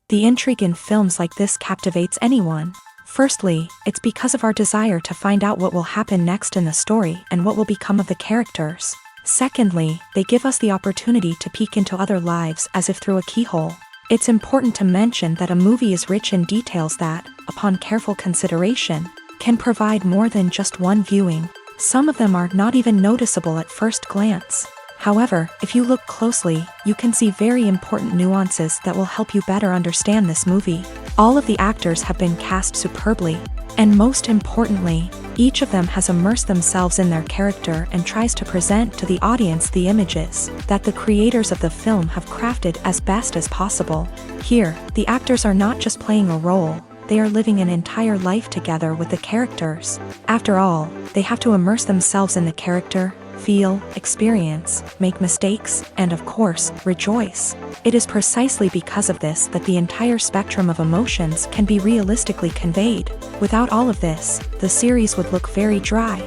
The intrigue in films like this captivates anyone. Firstly, it's because of our desire to find out what will happen next in the story and what will become of the characters. Secondly, they give us the opportunity to peek into other lives as if through a keyhole. It's important to mention that a movie is rich in details that, upon careful consideration, can provide more than just one viewing. Some of them are not even noticeable at first glance. However, if you look closely, you can see very important nuances that will help you better understand this movie. All of the actors have been cast superbly, and most importantly, each of them has immersed themselves in their character and tries to present to the audience the images that the creators of the film have crafted as best as possible. Here, the actors are not just playing a role, they are living an entire life together with the characters. After all, they have to immerse themselves in the character, feel, experience, make mistakes, and of course, rejoice. It is precisely because of this that the entire spectrum of emotions can be realistically conveyed. Without all of this, the series would look very dry.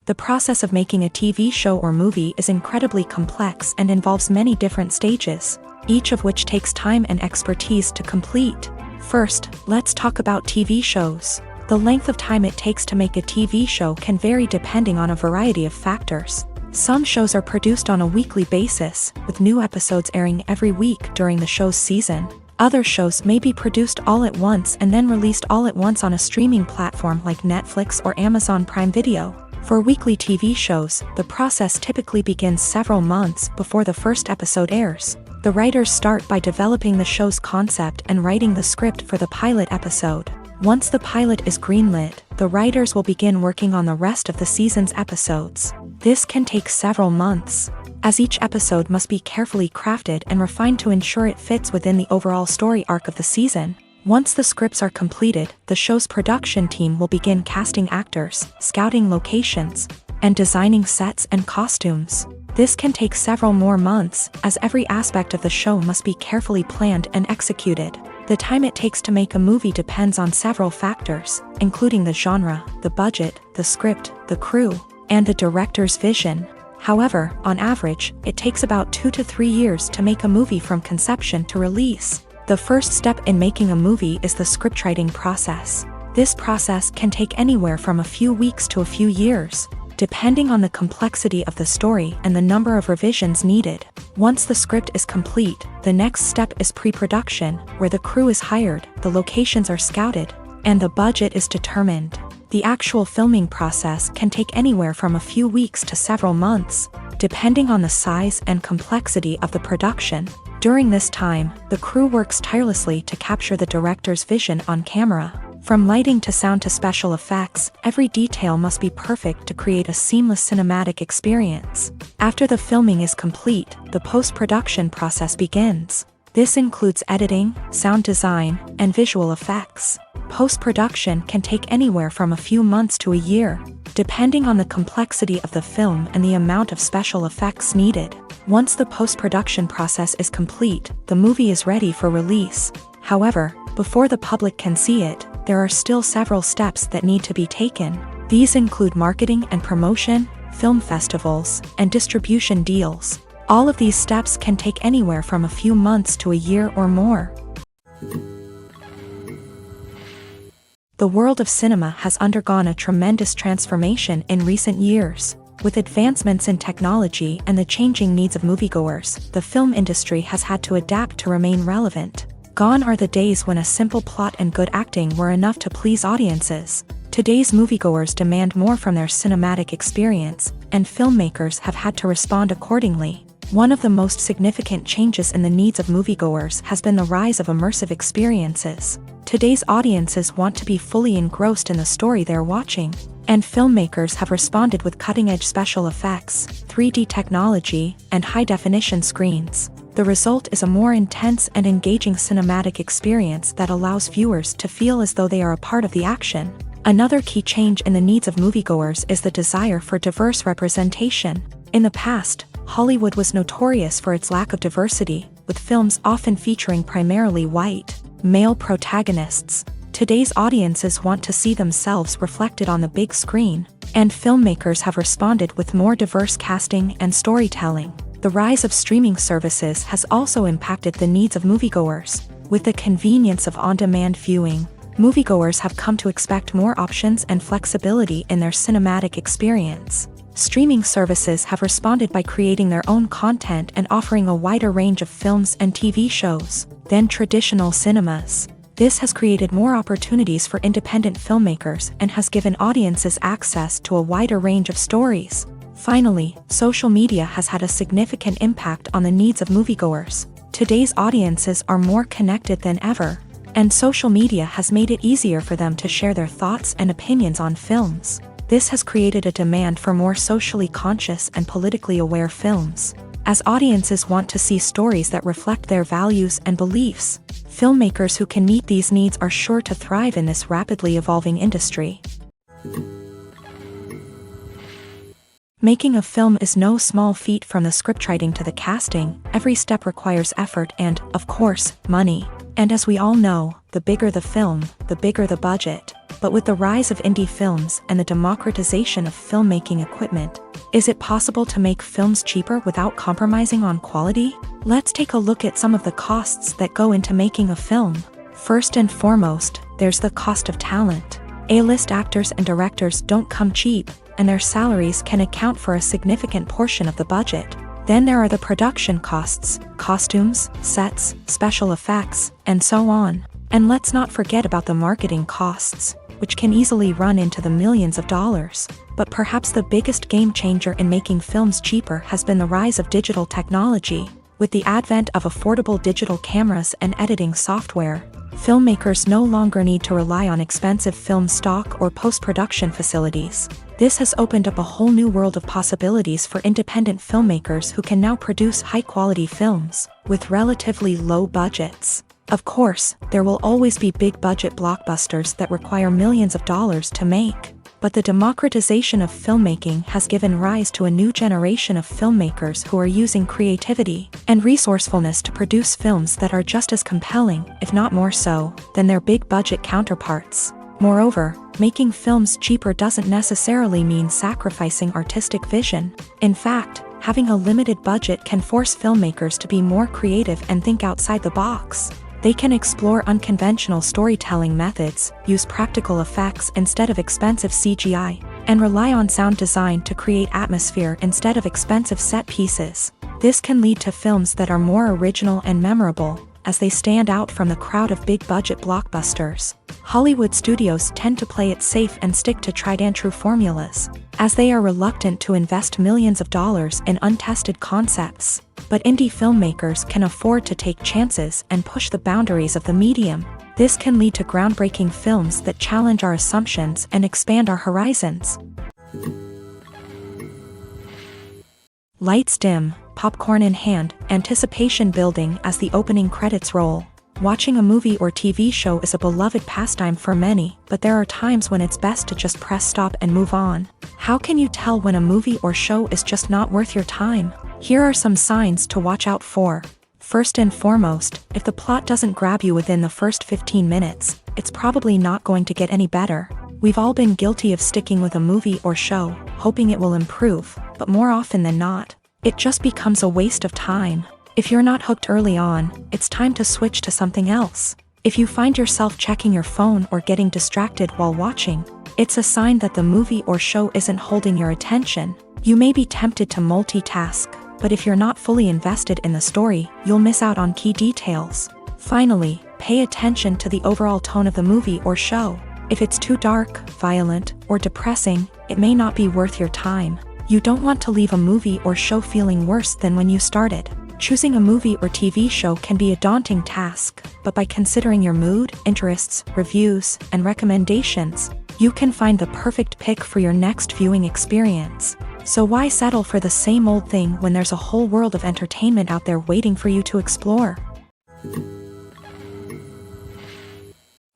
The process of making a TV show or movie is incredibly complex and involves many different stages, each of which takes time and expertise to complete. First, let's talk about TV shows. The length of time it takes to make a TV show can vary depending on a variety of factors. Some shows are produced on a weekly basis, with new episodes airing every week during the show's season. Other shows may be produced all at once and then released all at once on a streaming platform like Netflix or Amazon Prime Video. For weekly TV shows, the process typically begins several months before the first episode airs. The writers start by developing the show's concept and writing the script for the pilot episode. Once the pilot is greenlit, the writers will begin working on the rest of the season's episodes. This can take several months, as each episode must be carefully crafted and refined to ensure it fits within the overall story arc of the season. Once the scripts are completed, the show's production team will begin casting actors, scouting locations, and designing sets and costumes. This can take several more months, as every aspect of the show must be carefully planned and executed. The time it takes to make a movie depends on several factors, including the genre, the budget, the script, the crew, and the director's vision. However, on average, it takes about 2 to 3 years to make a movie from conception to release. The first step in making a movie is the scriptwriting process. This process can take anywhere from a few weeks to a few years, depending on the complexity of the story and the number of revisions needed. Once the script is complete, the next step is pre-production, where the crew is hired, the locations are scouted, and the budget is determined. The actual filming process can take anywhere from a few weeks to several months, depending on the size and complexity of the production. During this time, the crew works tirelessly to capture the director's vision on camera. From lighting to sound to special effects, every detail must be perfect to create a seamless cinematic experience. After the filming is complete, the post-production process begins. This includes editing, sound design, and visual effects. Post-production can take anywhere from a few months to a year, depending on the complexity of the film and the amount of special effects needed. Once the post-production process is complete, the movie is ready for release. However, before the public can see it, there are still several steps that need to be taken. These include marketing and promotion, film festivals, and distribution deals. All of these steps can take anywhere from a few months to a year or more. The world of cinema has undergone a tremendous transformation in recent years. With advancements in technology and the changing needs of moviegoers, the film industry has had to adapt to remain relevant. Gone are the days when a simple plot and good acting were enough to please audiences. Today's moviegoers demand more from their cinematic experience, and filmmakers have had to respond accordingly. One of the most significant changes in the needs of moviegoers has been the rise of immersive experiences. Today's audiences want to be fully engrossed in the story they're watching, and filmmakers have responded with cutting-edge special effects, 3D technology, and high-definition screens. The result is a more intense and engaging cinematic experience that allows viewers to feel as though they are a part of the action. Another key change in the needs of moviegoers is the desire for diverse representation. In the past, Hollywood was notorious for its lack of diversity, with films often featuring primarily white, male protagonists. Today's audiences want to see themselves reflected on the big screen, and filmmakers have responded with more diverse casting and storytelling. The rise of streaming services has also impacted the needs of moviegoers. With the convenience of on-demand viewing, moviegoers have come to expect more options and flexibility in their cinematic experience. Streaming services have responded by creating their own content and offering a wider range of films and TV shows than traditional cinemas. This has created more opportunities for independent filmmakers and has given audiences access to a wider range of stories. Finally, social media has had a significant impact on the needs of moviegoers. Today's audiences are more connected than ever, and social media has made it easier for them to share their thoughts and opinions on films. This has created a demand for more socially conscious and politically aware films. As audiences want to see stories that reflect their values and beliefs, filmmakers who can meet these needs are sure to thrive in this rapidly evolving industry. Making a film is no small feat. From the scriptwriting to the casting, every step requires effort and, of course, money. And as we all know, the bigger the film, the bigger the budget. But with the rise of indie films and the democratization of filmmaking equipment, is it possible to make films cheaper without compromising on quality? Let's take a look at some of the costs that go into making a film. First and foremost, there's the cost of talent. A-list actors and directors don't come cheap, and their salaries can account for a significant portion of the budget. Then there are the production costs, costumes, sets, special effects, and so on. And let's not forget about the marketing costs, which can easily run into the millions of dollars. But perhaps the biggest game changer in making films cheaper has been the rise of digital technology. With the advent of affordable digital cameras and editing software, filmmakers no longer need to rely on expensive film stock or post-production facilities. This has opened up a whole new world of possibilities for independent filmmakers who can now produce high-quality films with relatively low budgets. Of course, there will always be big-budget blockbusters that require millions of dollars to make. But the democratization of filmmaking has given rise to a new generation of filmmakers who are using creativity and resourcefulness to produce films that are just as compelling, if not more so, than their big-budget counterparts. Moreover, making films cheaper doesn't necessarily mean sacrificing artistic vision. In fact, having a limited budget can force filmmakers to be more creative and think outside the box. They can explore unconventional storytelling methods, use practical effects instead of expensive CGI, and rely on sound design to create atmosphere instead of expensive set pieces. This can lead to films that are more original and memorable, as they stand out from the crowd of big-budget blockbusters. Hollywood studios tend to play it safe and stick to tried-and-true formulas, as they are reluctant to invest millions of dollars in untested concepts. But indie filmmakers can afford to take chances and push the boundaries of the medium. This can lead to groundbreaking films that challenge our assumptions and expand our horizons. Lights dim, popcorn in hand, anticipation building as the opening credits roll. Watching a movie or TV show is a beloved pastime for many, but there are times when it's best to just press stop and move on. How can you tell when a movie or show is just not worth your time? Here are some signs to watch out for. First and foremost, if the plot doesn't grab you within the first 15 minutes, it's probably not going to get any better. We've all been guilty of sticking with a movie or show, hoping it will improve, but more often than not, it just becomes a waste of time. If you're not hooked early on, it's time to switch to something else. If you find yourself checking your phone or getting distracted while watching, it's a sign that the movie or show isn't holding your attention. You may be tempted to multitask, but if you're not fully invested in the story, you'll miss out on key details. Finally, pay attention to the overall tone of the movie or show. If it's too dark, violent, or depressing, it may not be worth your time. You don't want to leave a movie or show feeling worse than when you started. Choosing a movie or TV show can be a daunting task, but by considering your mood, interests, reviews, and recommendations, you can find the perfect pick for your next viewing experience. So why settle for the same old thing when there's a whole world of entertainment out there waiting for you to explore?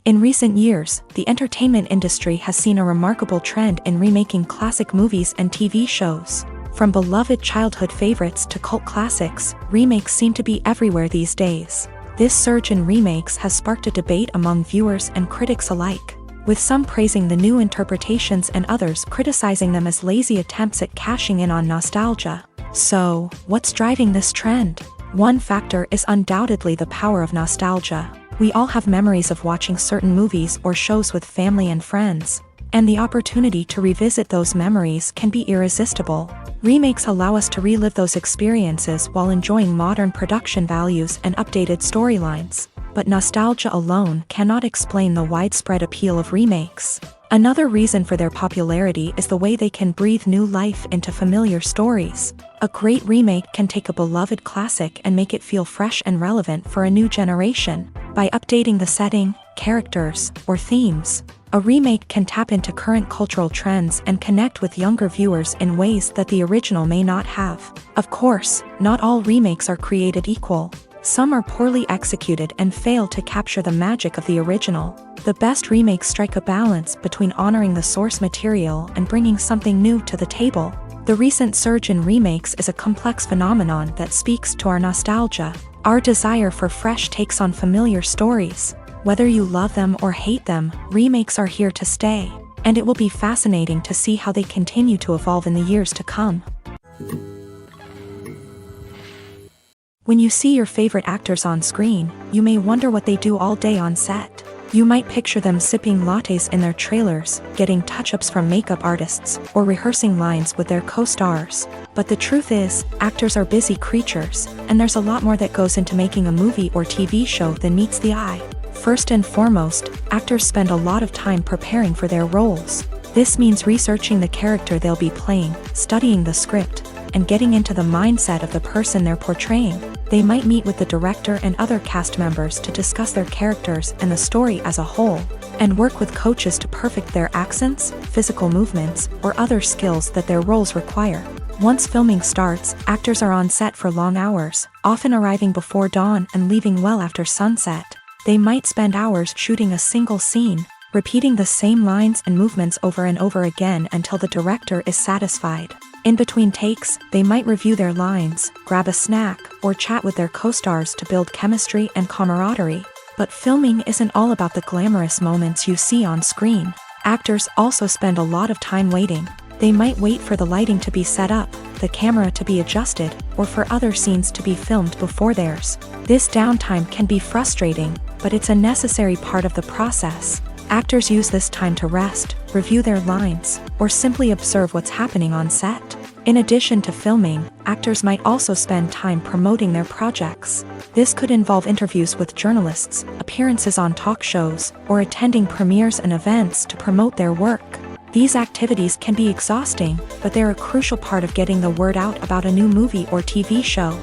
In recent years, the entertainment industry has seen a remarkable trend in remaking classic movies and TV shows. From beloved childhood favorites to cult classics, remakes seem to be everywhere these days. This surge in remakes has sparked a debate among viewers and critics alike, with some praising the new interpretations and others criticizing them as lazy attempts at cashing in on nostalgia. So, what's driving this trend? One factor is undoubtedly the power of nostalgia. We all have memories of watching certain movies or shows with family and friends, and the opportunity to revisit those memories can be irresistible. Remakes allow us to relive those experiences while enjoying modern production values and updated storylines. But nostalgia alone cannot explain the widespread appeal of remakes. Another reason for their popularity is the way they can breathe new life into familiar stories. A great remake can take a beloved classic and make it feel fresh and relevant for a new generation. By updating the setting, characters, or themes, a remake can tap into current cultural trends and connect with younger viewers in ways that the original may not have. Of course, not all remakes are created equal. Some are poorly executed and fail to capture the magic of the original. The best remakes strike a balance between honoring the source material and bringing something new to the table. The recent surge in remakes is a complex phenomenon that speaks to our nostalgia, our desire for fresh takes on familiar stories. Whether you love them or hate them, remakes are here to stay, and it will be fascinating to see how they continue to evolve in the years to come. When you see your favorite actors on screen, you may wonder what they do all day on set. You might picture them sipping lattes in their trailers, getting touch-ups from makeup artists, or rehearsing lines with their co-stars. But the truth is, actors are busy creatures, and there's a lot more that goes into making a movie or TV show than meets the eye. First and foremost, actors spend a lot of time preparing for their roles. This means researching the character they'll be playing, studying the script, and getting into the mindset of the person they're portraying. They might meet with the director and other cast members to discuss their characters and the story as a whole, and work with coaches to perfect their accents, physical movements, or other skills that their roles require. Once filming starts, actors are on set for long hours, often arriving before dawn and leaving well after sunset. They might spend hours shooting a single scene, repeating the same lines and movements over and over again until the director is satisfied. In between takes, they might review their lines, grab a snack, or chat with their co-stars to build chemistry and camaraderie. But filming isn't all about the glamorous moments you see on screen. Actors also spend a lot of time waiting. They might wait for the lighting to be set up, the camera to be adjusted, or for other scenes to be filmed before theirs. This downtime can be frustrating, but it's a necessary part of the process. Actors use this time to rest, review their lines, or simply observe what's happening on set. In addition to filming, actors might also spend time promoting their projects. This could involve interviews with journalists, appearances on talk shows, or attending premieres and events to promote their work. These activities can be exhausting, but they're a crucial part of getting the word out about a new movie or TV show.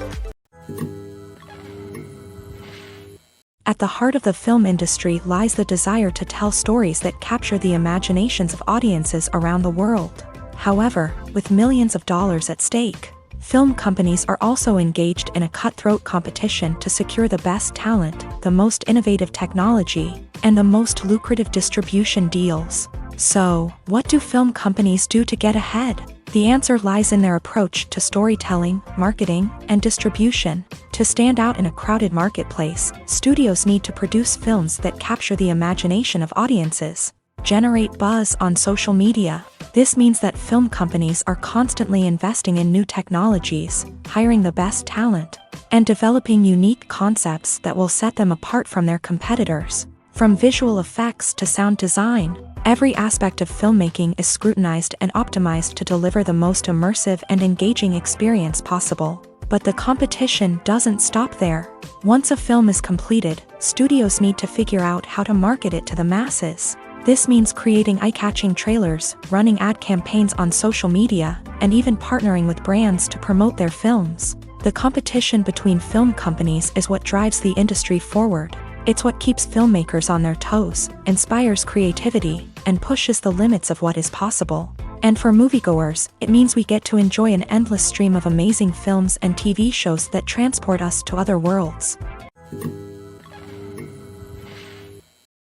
At the heart of the film industry lies the desire to tell stories that capture the imaginations of audiences around the world. However, with millions of dollars at stake, film companies are also engaged in a cutthroat competition to secure the best talent, the most innovative technology, and the most lucrative distribution deals. So, what do film companies do to get ahead? The answer lies in their approach to storytelling, marketing, and distribution. To stand out in a crowded marketplace, studios need to produce films that capture the imagination of audiences, generate buzz on social media. This means that film companies are constantly investing in new technologies, hiring the best talent, and developing unique concepts that will set them apart from their competitors. From visual effects to sound design, Every aspect of filmmaking is scrutinized and optimized to deliver the most immersive and engaging experience possible. But the competition doesn't stop there. Once a film is completed, studios need to figure out how to market it to the masses. This means creating eye-catching trailers, running ad campaigns on social media, and even partnering with brands to promote their films. The competition between film companies is what drives the industry forward. It's what keeps filmmakers on their toes, inspires creativity, and pushes the limits of what is possible. And for moviegoers, it means we get to enjoy an endless stream of amazing films and TV shows that transport us to other worlds.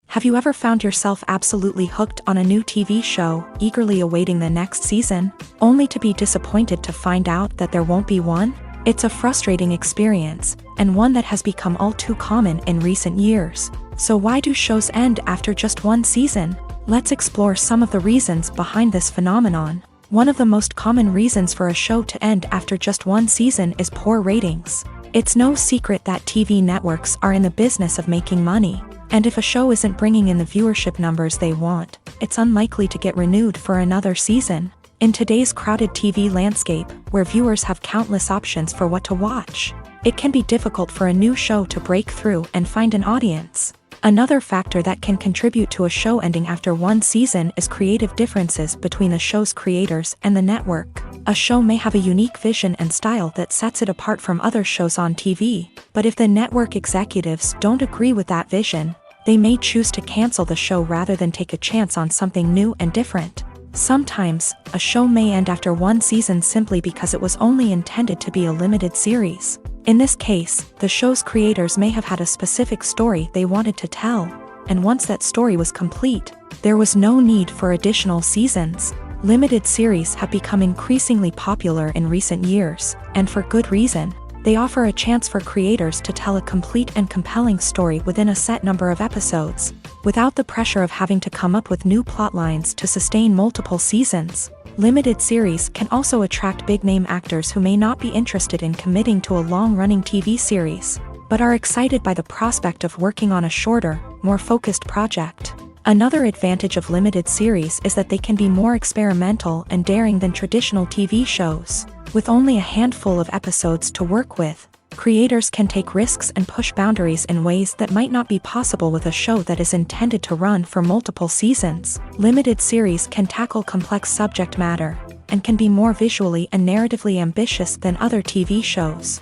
Have you ever found yourself absolutely hooked on a new TV show, eagerly awaiting the next season, only to be disappointed to find out that there won't be one? It's a frustrating experience, and one that has become all too common in recent years. So why do shows end after just one season? Let's explore some of the reasons behind this phenomenon. One of the most common reasons for a show to end after just one season is poor ratings. It's no secret that TV networks are in the business of making money. And if a show isn't bringing in the viewership numbers they want, it's unlikely to get renewed for another season. In today's crowded TV landscape, where viewers have countless options for what to watch, it can be difficult for a new show to break through and find an audience. Another factor that can contribute to a show ending after one season is creative differences between the show's creators and the network. A show may have a unique vision and style that sets it apart from other shows on TV, but if the network executives don't agree with that vision, they may choose to cancel the show rather than take a chance on something new and different. Sometimes, a show may end after one season simply because it was only intended to be a limited series. In this case, the show's creators may have had a specific story they wanted to tell, and once that story was complete, there was no need for additional seasons. Limited series have become increasingly popular in recent years, and for good reason. They offer a chance for creators to tell a complete and compelling story within a set number of episodes, without the pressure of having to come up with new plotlines to sustain multiple seasons. Limited series can also attract big-name actors who may not be interested in committing to a long-running TV series, but are excited by the prospect of working on a shorter, more focused project. Another advantage of limited series is that they can be more experimental and daring than traditional TV shows. With only a handful of episodes to work with, creators can take risks and push boundaries in ways that might not be possible with a show that is intended to run for multiple seasons. Limited series can tackle complex subject matter, and can be more visually and narratively ambitious than other TV shows.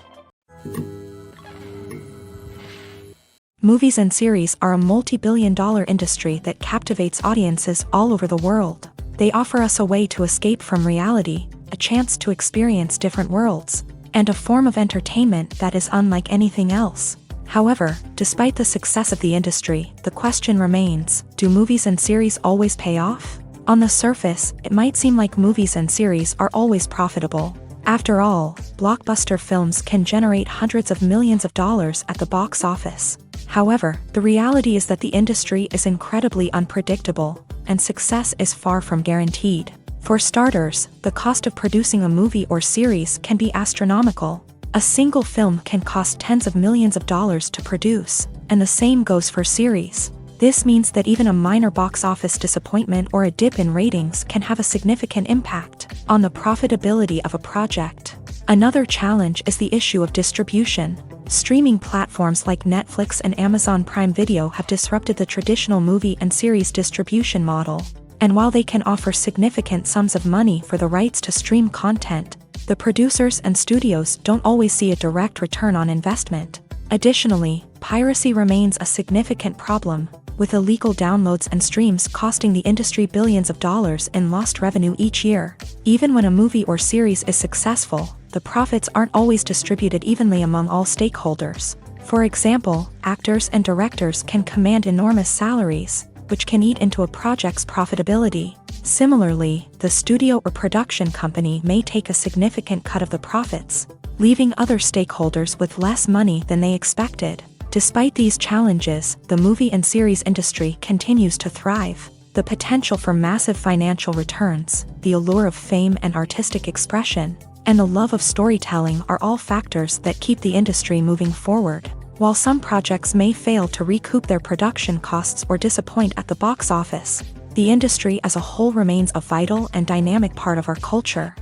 Movies and series are a multi-billion-dollar industry that captivates audiences all over the world. They offer us a way to escape from reality, a chance to experience different worlds, and a form of entertainment that is unlike anything else. However, despite the success of the industry, the question remains, do movies and series always pay off? On the surface, it might seem like movies and series are always profitable. After all, blockbuster films can generate hundreds of millions of dollars at the box office. However, the reality is that the industry is incredibly unpredictable, and success is far from guaranteed. For starters, the cost of producing a movie or series can be astronomical. A single film can cost tens of millions of dollars to produce, and the same goes for series. This means that even a minor box office disappointment or a dip in ratings can have a significant impact on the profitability of a project. Another challenge is the issue of distribution. Streaming platforms like Netflix and Amazon Prime Video have disrupted the traditional movie and series distribution model. And while they can offer significant sums of money for the rights to stream content, the producers and studios don't always see a direct return on investment. Additionally, piracy remains a significant problem, with illegal downloads and streams costing the industry billions of dollars in lost revenue each year. Even when a movie or series is successful, the profits aren't always distributed evenly among all stakeholders. For example, actors and directors can command enormous salaries, which can eat into a project's profitability. Similarly, the studio or production company may take a significant cut of the profits, leaving other stakeholders with less money than they expected. Despite these challenges, the movie and series industry continues to thrive. The potential for massive financial returns, the allure of fame and artistic expression, and the love of storytelling are all factors that keep the industry moving forward. While some projects may fail to recoup their production costs or disappoint at the box office, the industry as a whole remains a vital and dynamic part of our culture.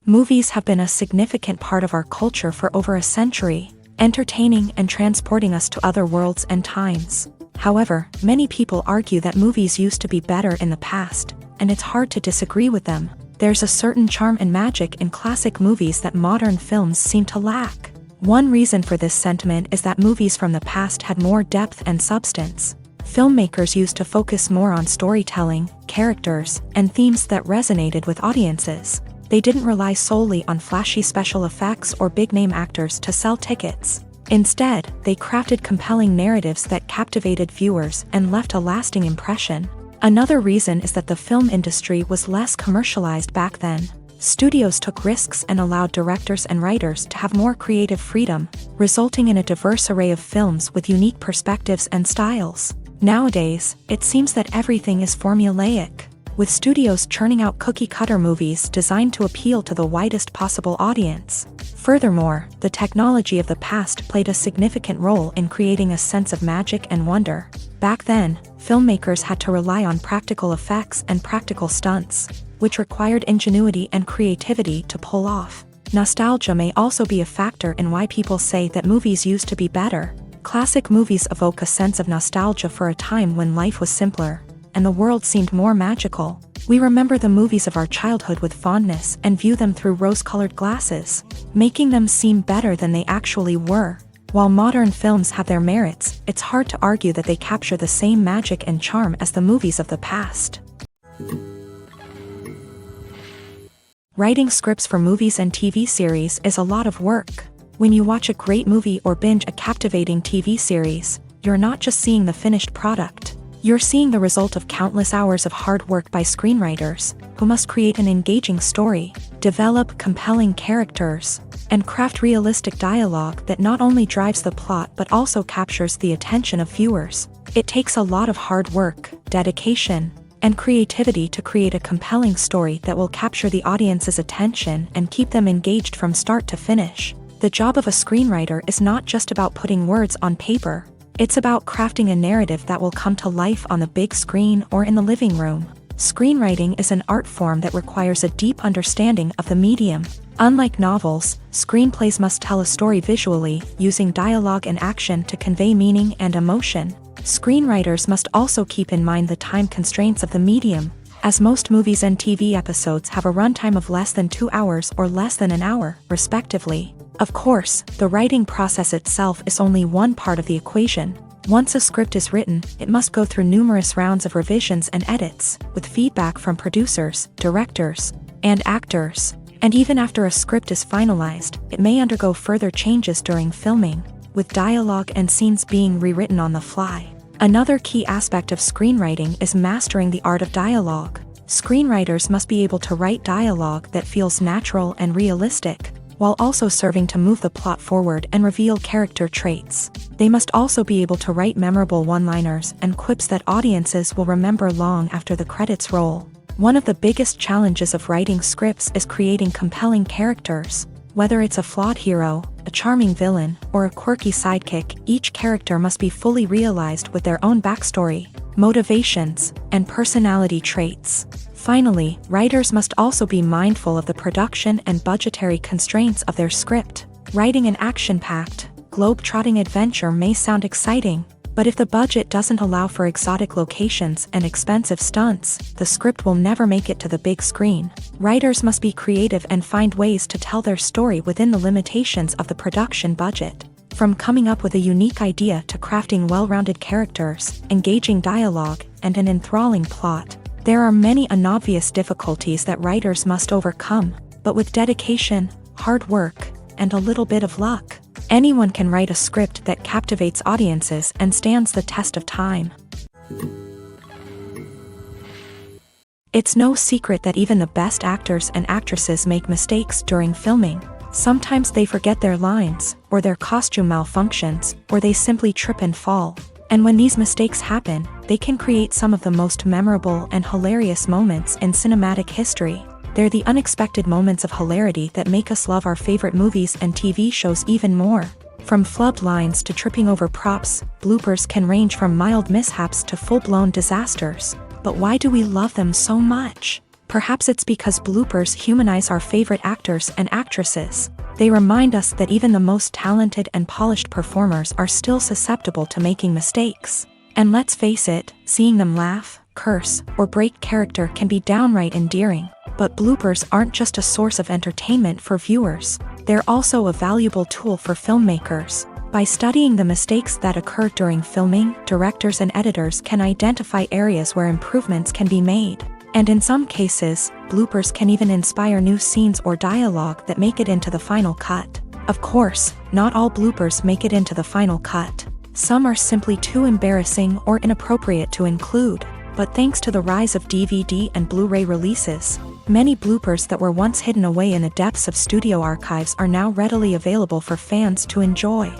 Movies have been a significant part of our culture for over a century, entertaining and transporting us to other worlds and times. However, many people argue that movies used to be better in the past, and it's hard to disagree with them. There's a certain charm and magic in classic movies that modern films seem to lack. One reason for this sentiment is that movies from the past had more depth and substance. Filmmakers used to focus more on storytelling, characters, and themes that resonated with audiences. They didn't rely solely on flashy special effects or big-name actors to sell tickets. Instead, they crafted compelling narratives that captivated viewers and left a lasting impression. Another reason is that the film industry was less commercialized back then. Studios took risks and allowed directors and writers to have more creative freedom, resulting in a diverse array of films with unique perspectives and styles. Nowadays, it seems that everything is formulaic, with studios churning out cookie-cutter movies designed to appeal to the widest possible audience. Furthermore, the technology of the past played a significant role in creating a sense of magic and wonder. Back then, filmmakers had to rely on practical effects and practical stunts, which required ingenuity and creativity to pull off. Nostalgia may also be a factor in why people say that movies used to be better. Classic movies evoke a sense of nostalgia for a time when life was simpler, and the world seemed more magical. We remember the movies of our childhood with fondness and view them through rose-colored glasses, making them seem better than they actually were. While modern films have their merits, it's hard to argue that they capture the same magic and charm as the movies of the past. Writing scripts for movies and TV series is a lot of work. When you watch a great movie or binge a captivating TV series, you're not just seeing the finished product. You're seeing the result of countless hours of hard work by screenwriters, who must create an engaging story, develop compelling characters, and craft realistic dialogue that not only drives the plot but also captures the attention of viewers. It takes a lot of hard work, dedication, and creativity to create a compelling story that will capture the audience's attention and keep them engaged from start to finish. The job of a screenwriter is not just about putting words on paper. It's about crafting a narrative that will come to life on the big screen or in the living room. Screenwriting is an art form that requires a deep understanding of the medium. Unlike novels, screenplays must tell a story visually, using dialogue and action to convey meaning and emotion. Screenwriters must also keep in mind the time constraints of the medium, as most movies and TV episodes have a runtime of less than 2 hours or less than an hour, respectively. Of course, the writing process itself is only one part of the equation. Once a script is written, it must go through numerous rounds of revisions and edits, with feedback from producers, directors, and actors. And even after a script is finalized, it may undergo further changes during filming, with dialogue and scenes being rewritten on the fly. Another key aspect of screenwriting is mastering the art of dialogue. Screenwriters must be able to write dialogue that feels natural and realistic, while also serving to move the plot forward and reveal character traits. They must also be able to write memorable one-liners and quips that audiences will remember long after the credits roll. One of the biggest challenges of writing scripts is creating compelling characters. Whether it's a flawed hero, a charming villain, or a quirky sidekick, each character must be fully realized with their own backstory, motivations, and personality traits. Finally, writers must also be mindful of the production and budgetary constraints of their script. Writing an action-packed, globe-trotting adventure may sound exciting, but if the budget doesn't allow for exotic locations and expensive stunts, the script will never make it to the big screen. Writers must be creative and find ways to tell their story within the limitations of the production budget. From coming up with a unique idea to crafting well-rounded characters, engaging dialogue, and an enthralling plot, there are many unobvious difficulties that writers must overcome, but with dedication, hard work, and a little bit of luck, anyone can write a script that captivates audiences and stands the test of time. It's no secret that even the best actors and actresses make mistakes during filming. Sometimes they forget their lines, or their costume malfunctions, or they simply trip and fall. And when these mistakes happen, they can create some of the most memorable and hilarious moments in cinematic history. They're the unexpected moments of hilarity that make us love our favorite movies and TV shows even more. From flubbed lines to tripping over props, bloopers can range from mild mishaps to full-blown disasters. But why do we love them so much? Perhaps it's because bloopers humanize our favorite actors and actresses. They remind us that even the most talented and polished performers are still susceptible to making mistakes. And let's face it, seeing them laugh, curse, or break character can be downright endearing. But bloopers aren't just a source of entertainment for viewers. They're also a valuable tool for filmmakers. By studying the mistakes that occur during filming, directors and editors can identify areas where improvements can be made. And in some cases, bloopers can even inspire new scenes or dialogue that make it into the final cut. Of course, not all bloopers make it into the final cut. Some are simply too embarrassing or inappropriate to include. But thanks to the rise of DVD and Blu-ray releases, many bloopers that were once hidden away in the depths of studio archives are now readily available for fans to enjoy.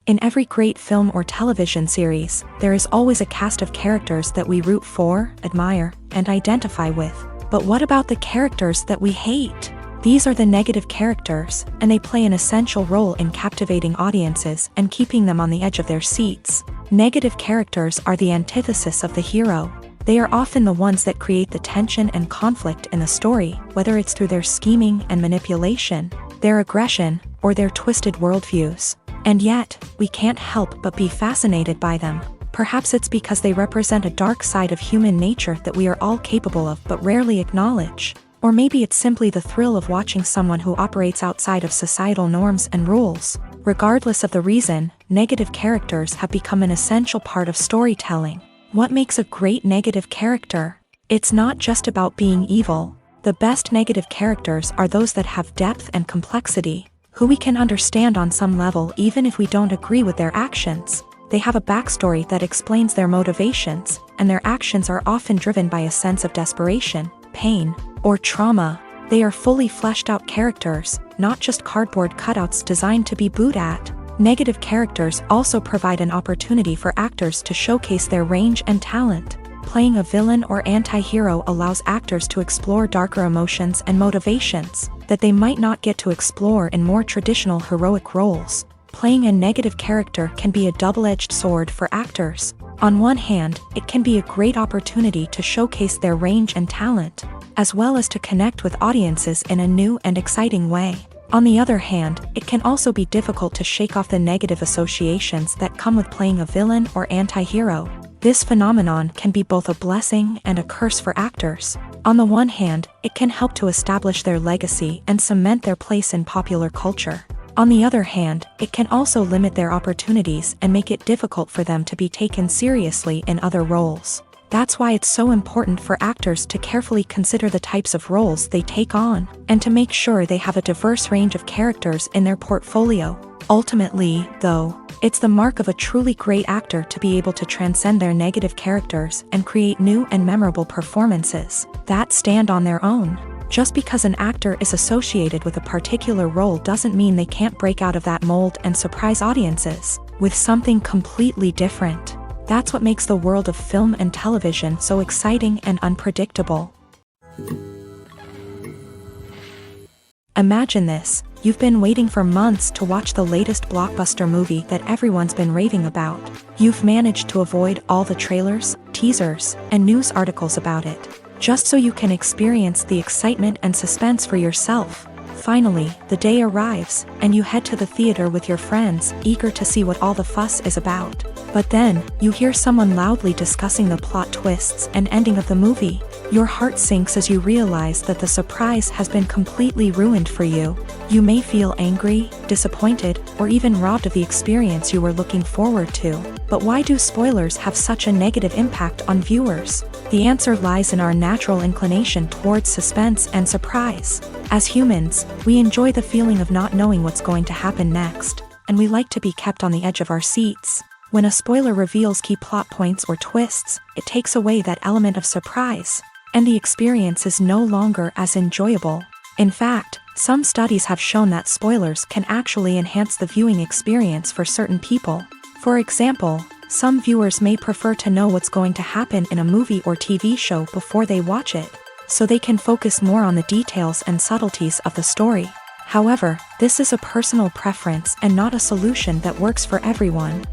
In every great film or television series, there is always a cast of characters that we root for, admire, and identify with. But what about the characters that we hate? These are the negative characters, and they play an essential role in captivating audiences and keeping them on the edge of their seats. Negative characters are the antithesis of the hero. They are often the ones that create the tension and conflict in the story, whether it's through their scheming and manipulation, their aggression, or their twisted worldviews. And yet, we can't help but be fascinated by them. Perhaps it's because they represent a dark side of human nature that we are all capable of but rarely acknowledge. Or maybe it's simply the thrill of watching someone who operates outside of societal norms and rules. Regardless of the reason, negative characters have become an essential part of storytelling. What makes a great negative character? It's not just about being evil. The best negative characters are those that have depth and complexity, who we can understand on some level even if we don't agree with their actions. They have a backstory that explains their motivations, and their actions are often driven by a sense of desperation, pain, or trauma. They are fully fleshed out characters, not just cardboard cutouts designed to be booed at. Negative characters also provide an opportunity for actors to showcase their range and talent. Playing a villain or anti-hero allows actors to explore darker emotions and motivations that they might not get to explore in more traditional heroic roles. Playing a negative character can be a double-edged sword for actors. On one hand, it can be a great opportunity to showcase their range and talent, as well as to connect with audiences in a new and exciting way. On the other hand, it can also be difficult to shake off the negative associations that come with playing a villain or anti-hero. This phenomenon can be both a blessing and a curse for actors. On the one hand, it can help to establish their legacy and cement their place in popular culture. On the other hand, it can also limit their opportunities and make it difficult for them to be taken seriously in other roles. That's why it's so important for actors to carefully consider the types of roles they take on, and to make sure they have a diverse range of characters in their portfolio. Ultimately, though, it's the mark of a truly great actor to be able to transcend their negative characters and create new and memorable performances that stand on their own. Just because an actor is associated with a particular role doesn't mean they can't break out of that mold and surprise audiences with something completely different. That's what makes the world of film and television so exciting and unpredictable. Imagine this. You've been waiting for months to watch the latest blockbuster movie that everyone's been raving about. You've managed to avoid all the trailers, teasers, and news articles about it, just so you can experience the excitement and suspense for yourself. Finally, the day arrives, and you head to the theater with your friends, eager to see what all the fuss is about. But then, you hear someone loudly discussing the plot twists and ending of the movie. Your heart sinks as you realize that the surprise has been completely ruined for you. You may feel angry, disappointed, or even robbed of the experience you were looking forward to. But why do spoilers have such a negative impact on viewers? The answer lies in our natural inclination towards suspense and surprise. As humans, we enjoy the feeling of not knowing what's going to happen next, and we like to be kept on the edge of our seats. When a spoiler reveals key plot points or twists, it takes away that element of surprise, and the experience is no longer as enjoyable. In fact, some studies have shown that spoilers can actually enhance the viewing experience for certain people. For example, some viewers may prefer to know what's going to happen in a movie or TV show before they watch it, so they can focus more on the details and subtleties of the story. However, this is a personal preference and not a solution that works for everyone.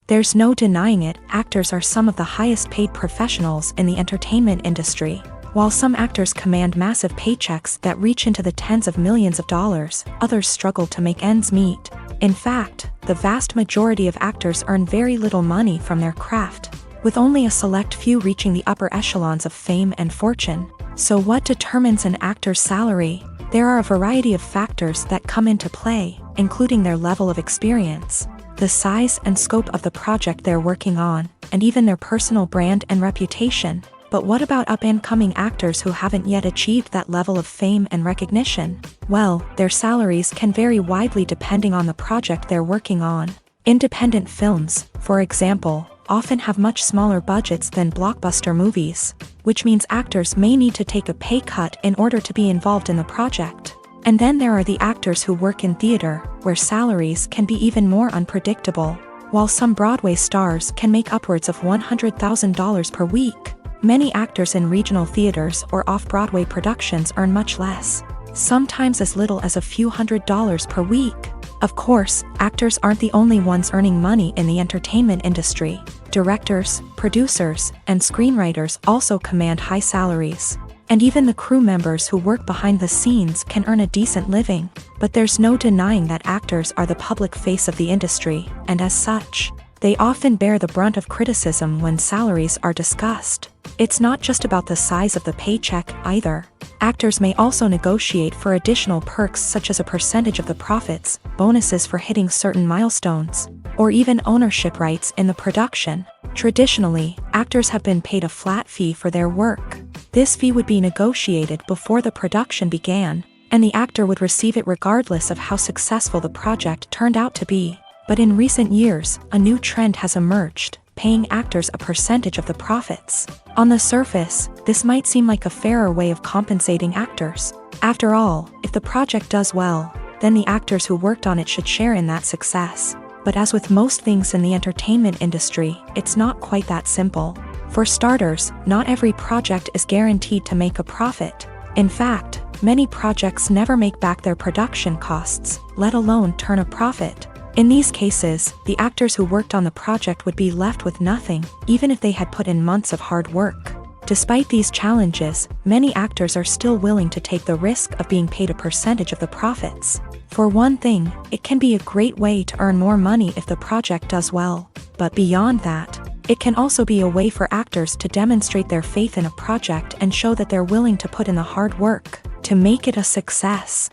There's no denying it, actors are some of the highest paid professionals in the entertainment industry. While some actors command massive paychecks that reach into the tens of millions of dollars, others struggle to make ends meet. In fact, the vast majority of actors earn very little money from their craft, with only a select few reaching the upper echelons of fame and fortune. So what determines an actor's salary? There are a variety of factors that come into play, including their level of experience, the size and scope of the project they're working on, and even their personal brand and reputation. But what about up-and-coming actors who haven't yet achieved that level of fame and recognition? Well, their salaries can vary widely depending on the project they're working on. Independent films, for example, often have much smaller budgets than blockbuster movies, which means actors may need to take a pay cut in order to be involved in the project. And then there are the actors who work in theater, where salaries can be even more unpredictable. While some Broadway stars can make upwards of $100,000 per week, many actors in regional theaters or off-Broadway productions earn much less, sometimes as little as a few $100s per week. Of course, actors aren't the only ones earning money in the entertainment industry. Directors, producers, and screenwriters also command high salaries. And even the crew members who work behind the scenes can earn a decent living. But there's no denying that actors are the public face of the industry, and as such, they often bear the brunt of criticism when salaries are discussed. It's not just about the size of the paycheck, either. Actors may also negotiate for additional perks such as a percentage of the profits, bonuses for hitting certain milestones, or even ownership rights in the production. Traditionally, actors have been paid a flat fee for their work. This fee would be negotiated before the production began, and the actor would receive it regardless of how successful the project turned out to be. But in recent years, a new trend has emerged, paying actors a percentage of the profits. On the surface, this might seem like a fairer way of compensating actors. After all, if the project does well, then the actors who worked on it should share in that success. But as with most things in the entertainment industry, it's not quite that simple. For starters, not every project is guaranteed to make a profit. In fact, many projects never make back their production costs, let alone turn a profit. In these cases, the actors who worked on the project would be left with nothing, even if they had put in months of hard work. Despite these challenges, many actors are still willing to take the risk of being paid a percentage of the profits. For one thing, it can be a great way to earn more money if the project does well. But beyond that, it can also be a way for actors to demonstrate their faith in a project and show that they're willing to put in the hard work to make it a success.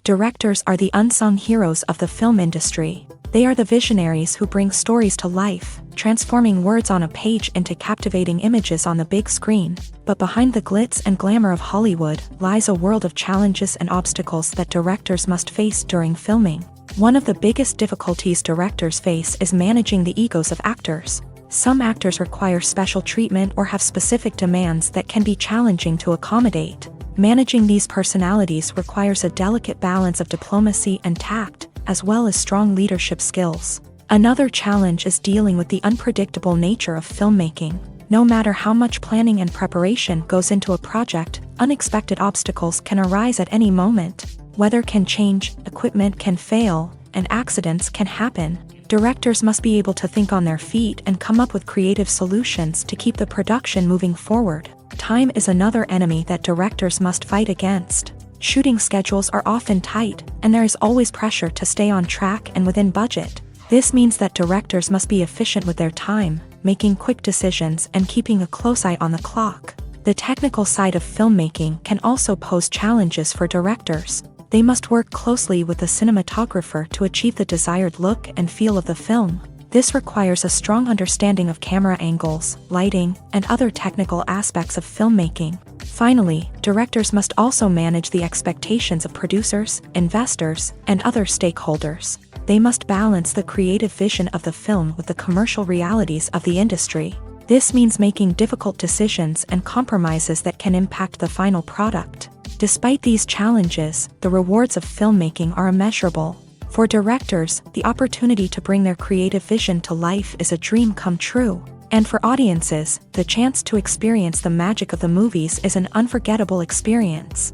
Directors are the unsung heroes of the film industry. They are the visionaries who bring stories to life, transforming words on a page into captivating images on the big screen. But behind the glitz and glamour of Hollywood lies a world of challenges and obstacles that directors must face during filming. One of the biggest difficulties directors face is managing the egos of actors. Some actors require special treatment or have specific demands that can be challenging to accommodate. Managing these personalities requires a delicate balance of diplomacy and tact, as well as strong leadership skills. Another challenge is dealing with the unpredictable nature of filmmaking. No matter how much planning and preparation goes into a project, unexpected obstacles can arise at any moment. Weather can change, equipment can fail, and accidents can happen. Directors must be able to think on their feet and come up with creative solutions to keep the production moving forward. Time is another enemy that directors must fight against. Shooting schedules are often tight, and there is always pressure to stay on track and within budget. This means that directors must be efficient with their time, making quick decisions and keeping a close eye on the clock. The technical side of filmmaking can also pose challenges for directors. They must work closely with the cinematographer to achieve the desired look and feel of the film. This requires a strong understanding of camera angles, lighting, and other technical aspects of filmmaking. Finally, directors must also manage the expectations of producers, investors, and other stakeholders. They must balance the creative vision of the film with the commercial realities of the industry. This means making difficult decisions and compromises that can impact the final product. Despite these challenges, the rewards of filmmaking are immeasurable. For directors, the opportunity to bring their creative vision to life is a dream come true. And for audiences, the chance to experience the magic of the movies is an unforgettable experience.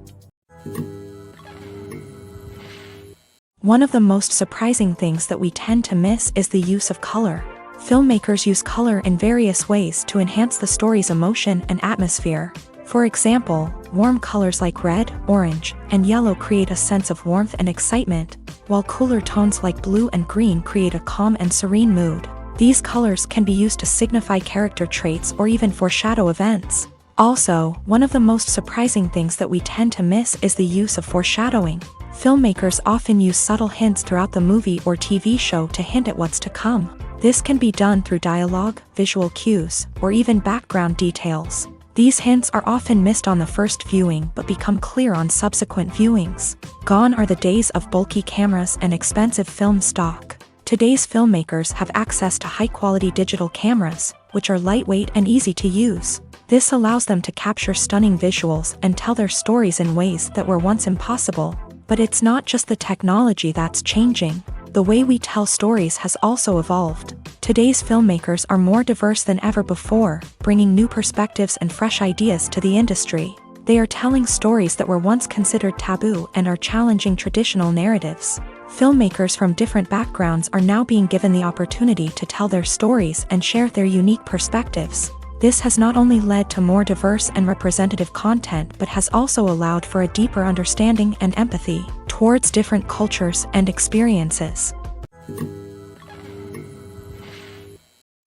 One of the most surprising things that we tend to miss is the use of color. Filmmakers use color in various ways to enhance the story's emotion and atmosphere. For example, warm colors like red, orange, and yellow create a sense of warmth and excitement, while cooler tones like blue and green create a calm and serene mood. These colors can be used to signify character traits or even foreshadow events. Also, one of the most surprising things that we tend to miss is the use of foreshadowing. Filmmakers often use subtle hints throughout the movie or TV show to hint at what's to come. This can be done through dialogue, visual cues, or even background details. These hints are often missed on the first viewing but become clear on subsequent viewings. Gone are the days of bulky cameras and expensive film stock. Today's filmmakers have access to high-quality digital cameras, which are lightweight and easy to use. This allows them to capture stunning visuals and tell their stories in ways that were once impossible. But it's not just the technology that's changing. The way we tell stories has also evolved. Today's filmmakers are more diverse than ever before, bringing new perspectives and fresh ideas to the industry. They are telling stories that were once considered taboo and are challenging traditional narratives. Filmmakers from different backgrounds are now being given the opportunity to tell their stories and share their unique perspectives. This has not only led to more diverse and representative content but has also allowed for a deeper understanding and empathy towards different cultures and experiences.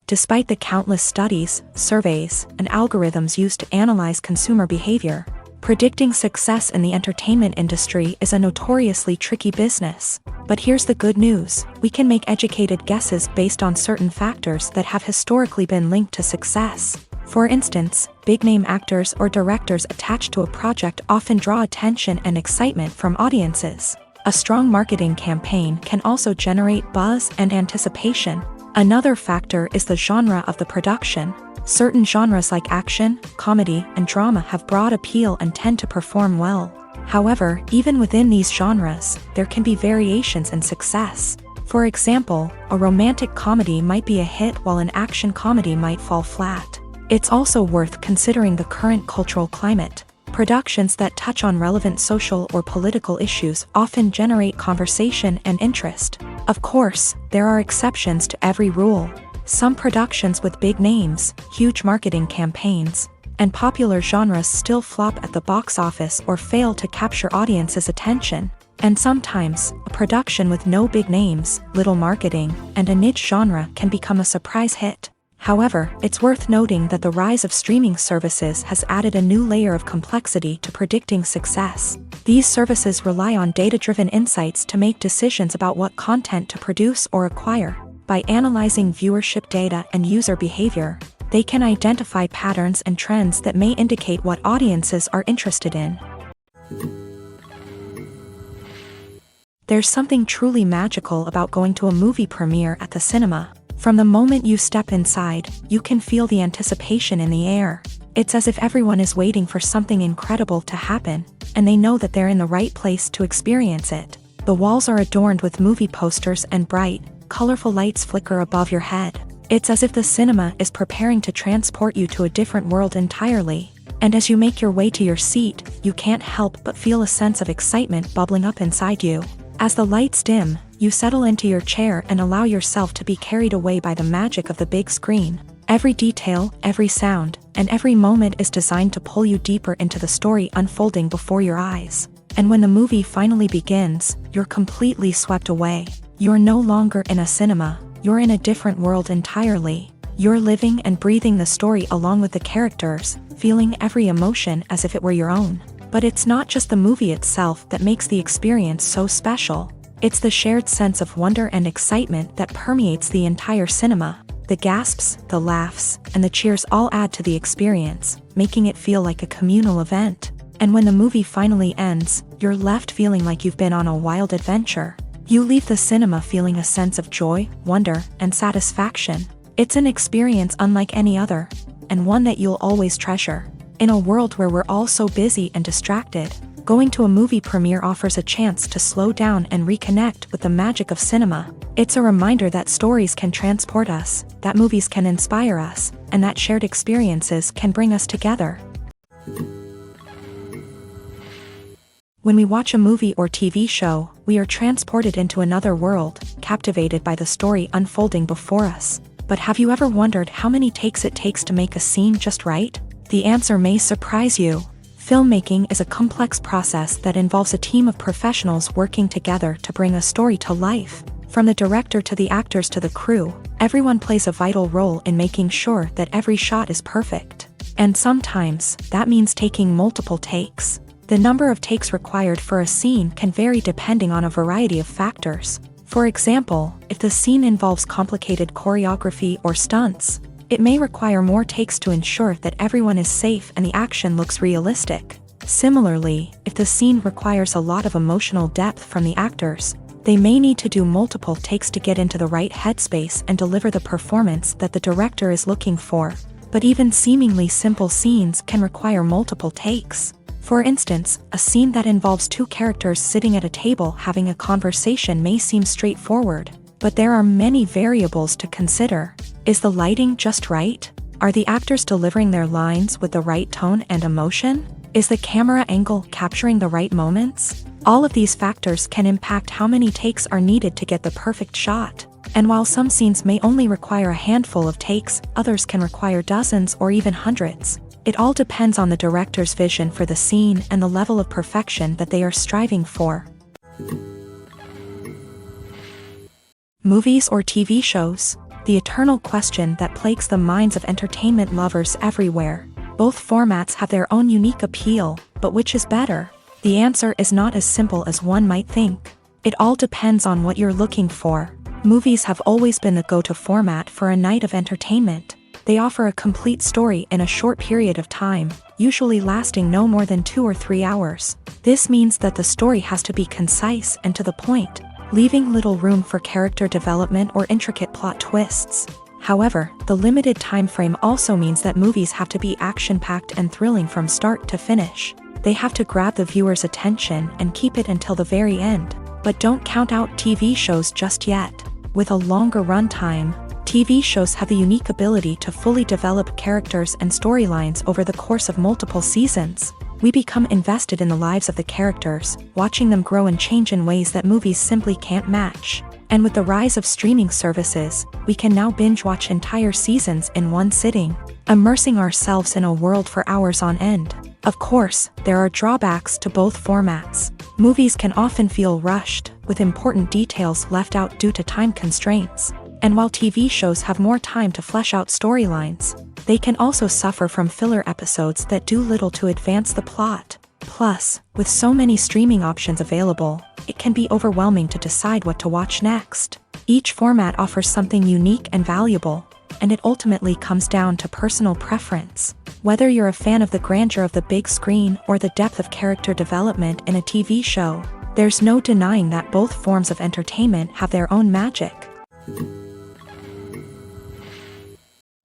Despite the countless studies, surveys, and algorithms used to analyze consumer behavior, predicting success in the entertainment industry is a notoriously tricky business. But here's the good news: we can make educated guesses based on certain factors that have historically been linked to success. For instance, big-name actors or directors attached to a project often draw attention and excitement from audiences. A strong marketing campaign can also generate buzz and anticipation. Another factor is the genre of the production. Certain genres like action, comedy, and drama have broad appeal and tend to perform well. However, even within these genres, there can be variations in success. For example, a romantic comedy might be a hit while an action comedy might fall flat. It's also worth considering the current cultural climate. Productions that touch on relevant social or political issues often generate conversation and interest. Of course, there are exceptions to every rule. Some productions with big names, huge marketing campaigns, and popular genres still flop at the box office or fail to capture audiences' attention. And sometimes, a production with no big names, little marketing, and a niche genre can become a surprise hit. However, it's worth noting that the rise of streaming services has added a new layer of complexity to predicting success. These services rely on data-driven insights to make decisions about what content to produce or acquire. By analyzing viewership data and user behavior, they can identify patterns and trends that may indicate what audiences are interested in. There's something truly magical about going to a movie premiere at the cinema. From the moment you step inside, you can feel the anticipation in the air. It's as if everyone is waiting for something incredible to happen, and they know that they're in the right place to experience it. The walls are adorned with movie posters and bright, colorful lights flicker above your head. It's as if the cinema is preparing to transport you to a different world entirely. And as you make your way to your seat, you can't help but feel a sense of excitement bubbling up inside you. As the lights dim, you settle into your chair and allow yourself to be carried away by the magic of the big screen. Every detail, every sound, and every moment is designed to pull you deeper into the story unfolding before your eyes. And when the movie finally begins, you're completely swept away. You're no longer in a cinema, you're in a different world entirely. You're living and breathing the story along with the characters, feeling every emotion as if it were your own. But it's not just the movie itself that makes the experience so special. It's the shared sense of wonder and excitement that permeates the entire cinema. The gasps, the laughs, and the cheers all add to the experience, making it feel like a communal event. And when the movie finally ends, you're left feeling like you've been on a wild adventure. You leave the cinema feeling a sense of joy, wonder, and satisfaction. It's an experience unlike any other, and one that you'll always treasure. In a world where we're all so busy and distracted, going to a movie premiere offers a chance to slow down and reconnect with the magic of cinema. It's a reminder that stories can transport us, that movies can inspire us, and that shared experiences can bring us together. When we watch a movie or TV show, we are transported into another world, captivated by the story unfolding before us. But have you ever wondered how many takes it takes to make a scene just right? The answer may surprise you. Filmmaking is a complex process that involves a team of professionals working together to bring a story to life. From the director to the actors to the crew, everyone plays a vital role in making sure that every shot is perfect. And sometimes, that means taking multiple takes. The number of takes required for a scene can vary depending on a variety of factors. For example, if the scene involves complicated choreography or stunts, it may require more takes to ensure that everyone is safe and the action looks realistic. Similarly, if the scene requires a lot of emotional depth from the actors, they may need to do multiple takes to get into the right headspace and deliver the performance that the director is looking for. But even seemingly simple scenes can require multiple takes. For instance, a scene that involves two characters sitting at a table having a conversation may seem straightforward, but there are many variables to consider. Is the lighting just right? Are the actors delivering their lines with the right tone and emotion? Is the camera angle capturing the right moments? All of these factors can impact how many takes are needed to get the perfect shot. And while some scenes may only require a handful of takes, others can require dozens or even hundreds. It all depends on the director's vision for the scene and the level of perfection that they are striving for. Movies or TV shows? The eternal question that plagues the minds of entertainment lovers everywhere. Both formats have their own unique appeal, but which is better? The answer is not as simple as one might think. It all depends on what you're looking for. Movies have always been the go-to format for a night of entertainment. They offer a complete story in a short period of time, usually lasting no more than 2 or 3 hours. This means that the story has to be concise and to the point, leaving little room for character development or intricate plot twists. However, the limited time frame also means that movies have to be action-packed and thrilling from start to finish. They have to grab the viewer's attention and keep it until the very end. But don't count out TV shows just yet. With a longer runtime, TV shows have the unique ability to fully develop characters and storylines over the course of multiple seasons. We become invested in the lives of the characters, watching them grow and change in ways that movies simply can't match. And with the rise of streaming services, we can now binge-watch entire seasons in one sitting, immersing ourselves in a world for hours on end. Of course, there are drawbacks to both formats. Movies can often feel rushed, with important details left out due to time constraints. And while TV shows have more time to flesh out storylines, they can also suffer from filler episodes that do little to advance the plot. Plus, with so many streaming options available, it can be overwhelming to decide what to watch next. Each format offers something unique and valuable, and it ultimately comes down to personal preference. Whether you're a fan of the grandeur of the big screen or the depth of character development in a TV show, there's no denying that both forms of entertainment have their own magic.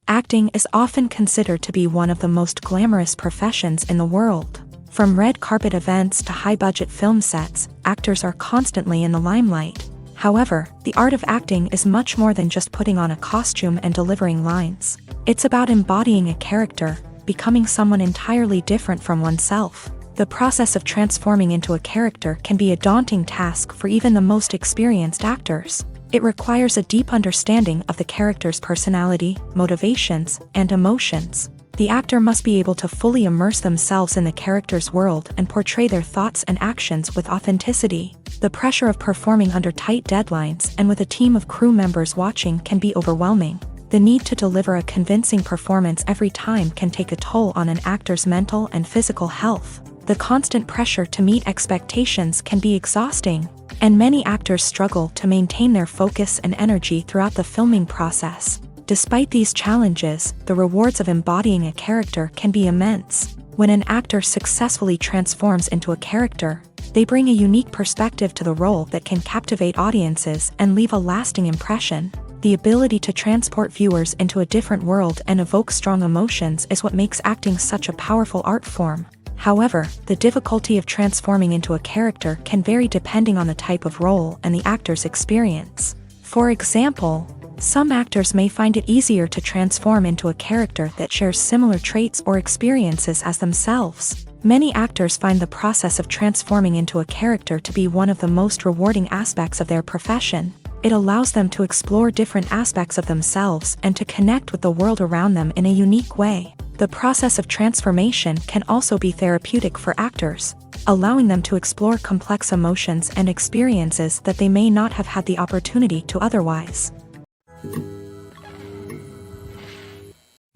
Acting is often considered to be one of the most glamorous professions in the world. From red carpet events to high-budget film sets, actors are constantly in the limelight. However, the art of acting is much more than just putting on a costume and delivering lines. It's about embodying a character, becoming someone entirely different from oneself. The process of transforming into a character can be a daunting task for even the most experienced actors. It requires a deep understanding of the character's personality, motivations, and emotions. The actor must be able to fully immerse themselves in the character's world and portray their thoughts and actions with authenticity. The pressure of performing under tight deadlines and with a team of crew members watching can be overwhelming. The need to deliver a convincing performance every time can take a toll on an actor's mental and physical health. The constant pressure to meet expectations can be exhausting, and many actors struggle to maintain their focus and energy throughout the filming process. Despite these challenges, the rewards of embodying a character can be immense. When an actor successfully transforms into a character, they bring a unique perspective to the role that can captivate audiences and leave a lasting impression. The ability to transport viewers into a different world and evoke strong emotions is what makes acting such a powerful art form. However, the difficulty of transforming into a character can vary depending on the type of role and the actor's experience. For example, some actors may find it easier to transform into a character that shares similar traits or experiences as themselves. Many actors find the process of transforming into a character to be one of the most rewarding aspects of their profession. It allows them to explore different aspects of themselves and to connect with the world around them in a unique way. The process of transformation can also be therapeutic for actors, allowing them to explore complex emotions and experiences that they may not have had the opportunity to otherwise.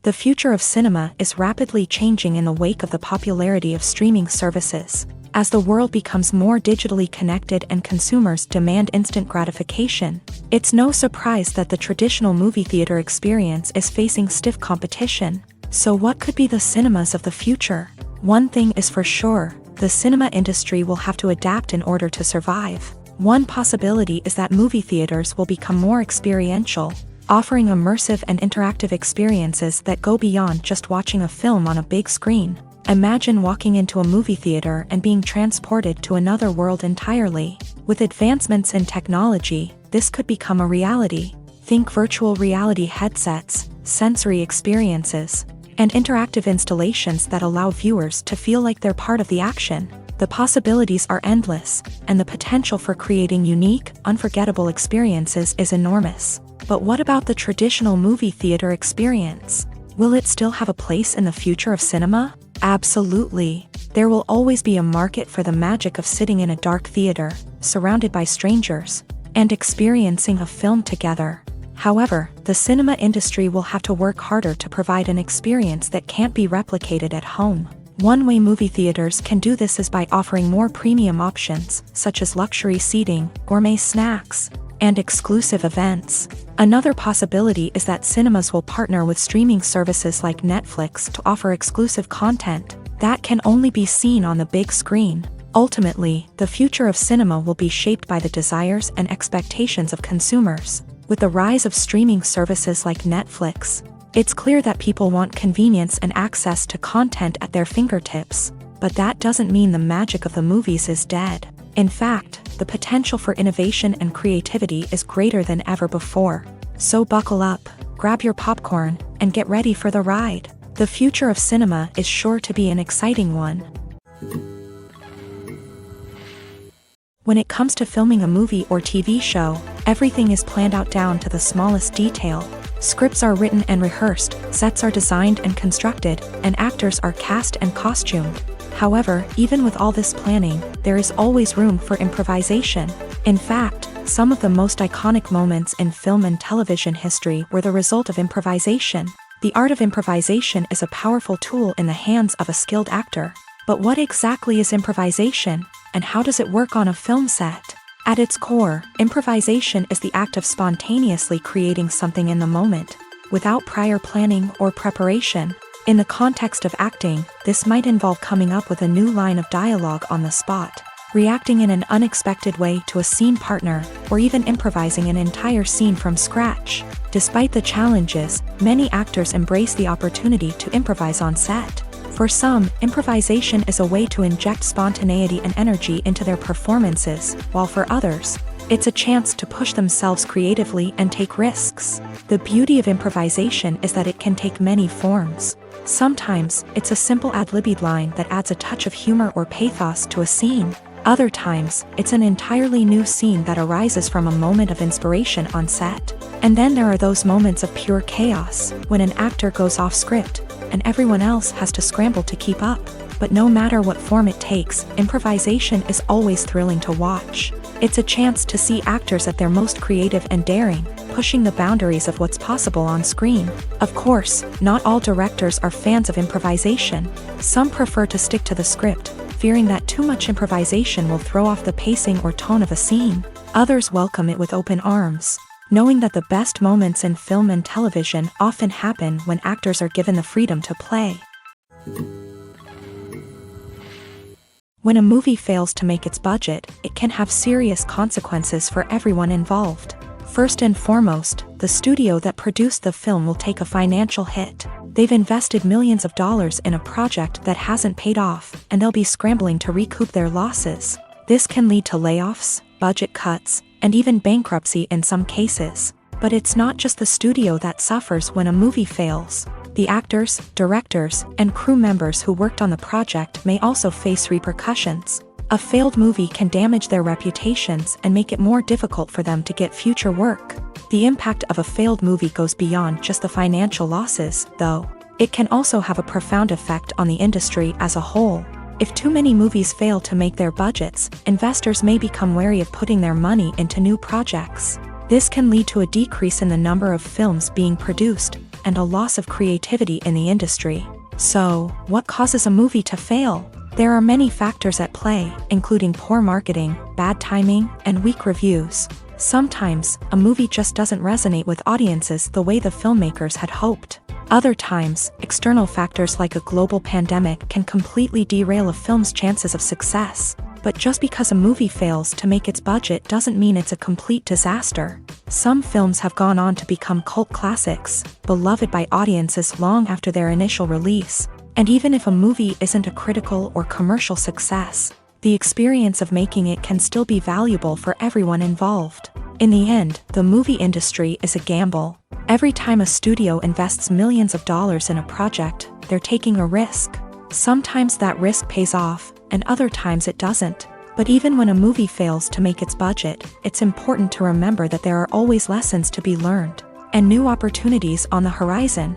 The future of cinema is rapidly changing in the wake of the popularity of streaming services. As the world becomes more digitally connected and consumers demand instant gratification, it's no surprise that the traditional movie theater experience is facing stiff competition. So what could be the cinemas of the future? One thing is for sure, the cinema industry will have to adapt in order to survive. One possibility is that movie theaters will become more experiential, offering immersive and interactive experiences that go beyond just watching a film on a big screen. Imagine walking into a movie theater and being transported to another world entirely. With advancements in technology, this could become a reality. Think virtual reality headsets, sensory experiences, and interactive installations that allow viewers to feel like they're part of the action. The possibilities are endless, and the potential for creating unique, unforgettable experiences is enormous. But what about the traditional movie theater experience? Will it still have a place in the future of cinema? Absolutely. There will always be a market for the magic of sitting in a dark theater, surrounded by strangers, and experiencing a film together. However, the cinema industry will have to work harder to provide an experience that can't be replicated at home. One way movie theaters can do this is by offering more premium options, such as luxury seating, gourmet snacks, and exclusive events. Another possibility is that cinemas will partner with streaming services like Netflix to offer exclusive content that can only be seen on the big screen. Ultimately, the future of cinema will be shaped by the desires and expectations of consumers. With the rise of streaming services like Netflix, it's clear that people want convenience and access to content at their fingertips. But that doesn't mean the magic of the movies is dead. In fact, the potential for innovation and creativity is greater than ever before. So buckle up, grab your popcorn, and get ready for the ride. The future of cinema is sure to be an exciting one. When it comes to filming a movie or TV show, everything is planned out down to the smallest detail. Scripts are written and rehearsed, sets are designed and constructed, and actors are cast and costumed. However, even with all this planning, there is always room for improvisation. In fact, some of the most iconic moments in film and television history were the result of improvisation. The art of improvisation is a powerful tool in the hands of a skilled actor. But what exactly is improvisation, and how does it work on a film set? At its core, improvisation is the act of spontaneously creating something in the moment, without prior planning or preparation. In the context of acting, this might involve coming up with a new line of dialogue on the spot, reacting in an unexpected way to a scene partner, or even improvising an entire scene from scratch. Despite the challenges, many actors embrace the opportunity to improvise on set. For some, improvisation is a way to inject spontaneity and energy into their performances, while for others, it's a chance to push themselves creatively and take risks. The beauty of improvisation is that it can take many forms. Sometimes, it's a simple ad-libbed line that adds a touch of humor or pathos to a scene. Other times, it's an entirely new scene that arises from a moment of inspiration on set. And then there are those moments of pure chaos, when an actor goes off script, and everyone else has to scramble to keep up. But no matter what form it takes, improvisation is always thrilling to watch. It's a chance to see actors at their most creative and daring, pushing the boundaries of what's possible on screen. Of course, not all directors are fans of improvisation. Some prefer to stick to the script, fearing that too much improvisation will throw off the pacing or tone of a scene. Others welcome it with open arms, knowing that the best moments in film and television often happen when actors are given the freedom to play. When a movie fails to make its budget, it can have serious consequences for everyone involved. First and foremost, the studio that produced the film will take a financial hit. They've invested millions of dollars in a project that hasn't paid off, and they'll be scrambling to recoup their losses. This can lead to layoffs, budget cuts, and even bankruptcy in some cases. But it's not just the studio that suffers when a movie fails. The actors, directors, and crew members who worked on the project may also face repercussions. A failed movie can damage their reputations and make it more difficult for them to get future work. The impact of a failed movie goes beyond just the financial losses, though. It can also have a profound effect on the industry as a whole. If too many movies fail to make their budgets, investors may become wary of putting their money into new projects. This can lead to a decrease in the number of films being produced, and a loss of creativity in the industry. So, what causes a movie to fail? There are many factors at play, including poor marketing, bad timing, and weak reviews. Sometimes, a movie just doesn't resonate with audiences the way the filmmakers had hoped. Other times, external factors like a global pandemic can completely derail a film's chances of success. But just because a movie fails to make its budget doesn't mean it's a complete disaster. Some films have gone on to become cult classics, beloved by audiences long after their initial release. And even if a movie isn't a critical or commercial success, the experience of making it can still be valuable for everyone involved. In the end, the movie industry is a gamble. Every time a studio invests millions of dollars in a project, they're taking a risk. Sometimes that risk pays off, and other times it doesn't. But even when a movie fails to make its budget, it's important to remember that there are always lessons to be learned, and new opportunities on the horizon.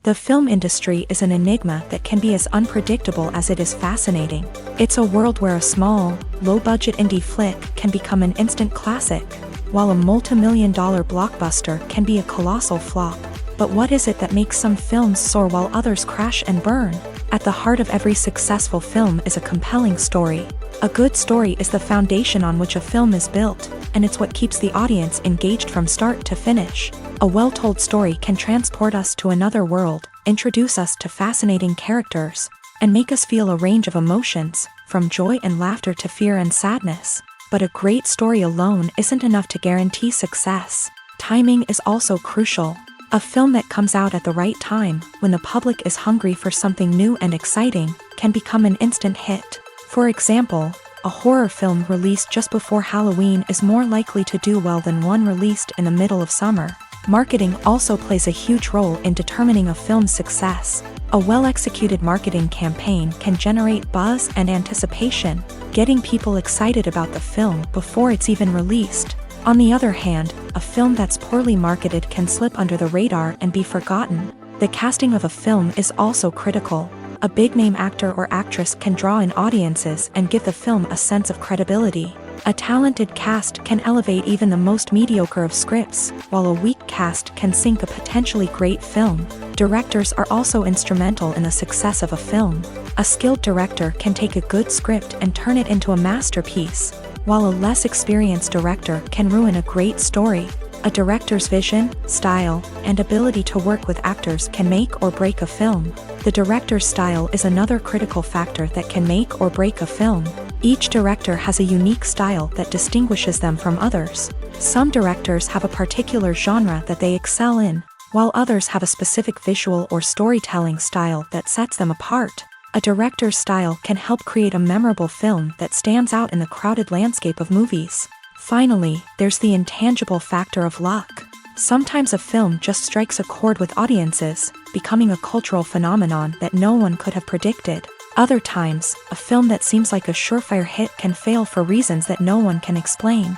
The film industry is an enigma that can be as unpredictable as it is fascinating. It's a world where a small, low-budget indie flick can become an instant classic, while a multi-million-dollar blockbuster can be a colossal flop. But what is it that makes some films soar while others crash and burn? At the heart of every successful film is a compelling story. A good story is the foundation on which a film is built, and it's what keeps the audience engaged from start to finish. A well-told story can transport us to another world, introduce us to fascinating characters, and make us feel a range of emotions, from joy and laughter to fear and sadness. But a great story alone isn't enough to guarantee success. Timing is also crucial. A film that comes out at the right time, when the public is hungry for something new and exciting, can become an instant hit. For example, a horror film released just before Halloween is more likely to do well than one released in the middle of summer. Marketing also plays a huge role in determining a film's success. A well-executed marketing campaign can generate buzz and anticipation, getting people excited about the film before it's even released. On the other hand, a film that's poorly marketed can slip under the radar and be forgotten. The casting of a film is also critical. A big-name actor or actress can draw in audiences and give the film a sense of credibility. A talented cast can elevate even the most mediocre of scripts, while a weak cast can sink a potentially great film. Directors are also instrumental in the success of a film. A skilled director can take a good script and turn it into a masterpiece, while a less experienced director can ruin a great story. A director's vision, style, and ability to work with actors can make or break a film. The director's style is another critical factor that can make or break a film. Each director has a unique style that distinguishes them from others. Some directors have a particular genre that they excel in, while others have a specific visual or storytelling style that sets them apart. A director's style can help create a memorable film that stands out in the crowded landscape of movies. Finally, there's the intangible factor of luck. Sometimes a film just strikes a chord with audiences, becoming a cultural phenomenon that no one could have predicted. Other times, a film that seems like a surefire hit can fail for reasons that no one can explain.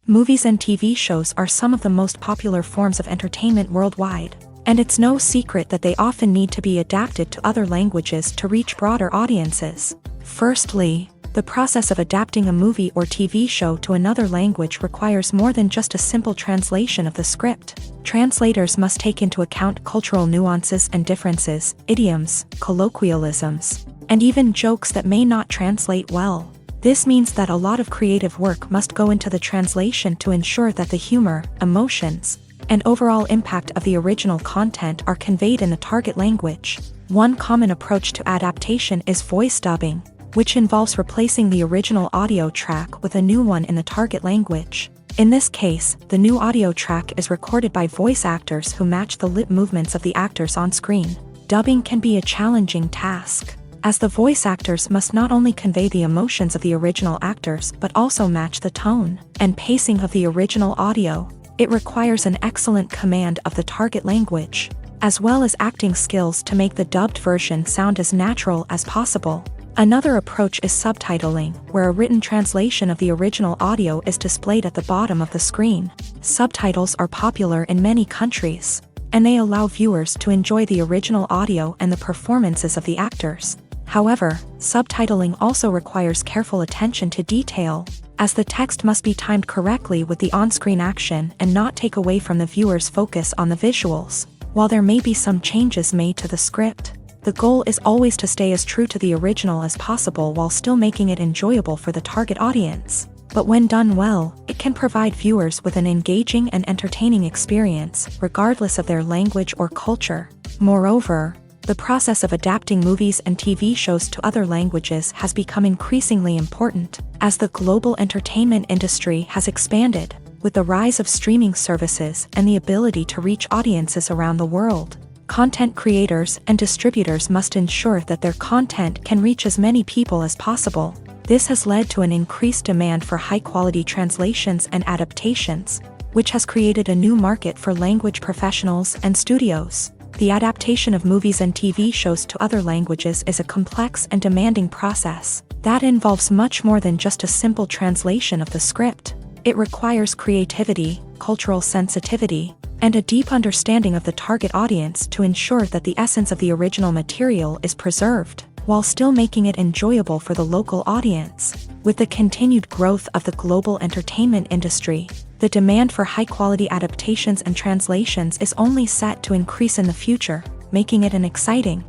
Movies and TV shows are some of the most popular forms of entertainment worldwide, and it's no secret that they often need to be adapted to other languages to reach broader audiences. Firstly, the process of adapting a movie or TV show to another language requires more than just a simple translation of the script. Translators must take into account cultural nuances and differences, idioms, colloquialisms, and even jokes that may not translate well. This means that a lot of creative work must go into the translation to ensure that the humor, emotions, and overall impact of the original content are conveyed in the target language. One common approach to adaptation is voice dubbing, which involves replacing the original audio track with a new one in the target language. In this case, the new audio track is recorded by voice actors who match the lip movements of the actors on screen. dubbing can be a challenging task, as the voice actors must not only convey the emotions of the original actors but also match the tone and pacing of the original audio. It requires an excellent command of the target language, as well as acting skills to make the dubbed version sound as natural as possible. Another approach is subtitling, where a written translation of the original audio is displayed at the bottom of the screen. Subtitles are popular in many countries, and they allow viewers to enjoy the original audio and the performances of the actors. However, subtitling also requires careful attention to detail, as the text must be timed correctly with the on-screen action and not take away from the viewer's focus on the visuals. While there may be some changes made to the script, the goal is always to stay as true to the original as possible while still making it enjoyable for the target audience. But when done well, it can provide viewers with an engaging and entertaining experience, regardless of their language or culture. Moreover, the process of adapting movies and TV shows to other languages has become increasingly important, as the global entertainment industry has expanded, with the rise of streaming services and the ability to reach audiences around the world. Content creators and distributors must ensure that their content can reach as many people as possible. This has led to an increased demand for high-quality translations and adaptations, which has created a new market for language professionals and studios. The adaptation of movies and TV shows to other languages is a complex and demanding process that involves much more than just a simple translation of the script. It requires creativity, cultural sensitivity, and a deep understanding of the target audience to ensure that the essence of the original material is preserved, while still making it enjoyable for the local audience. With the continued growth of the global entertainment industry, the demand for high-quality adaptations and translations is only set to increase in the future, making it an exciting.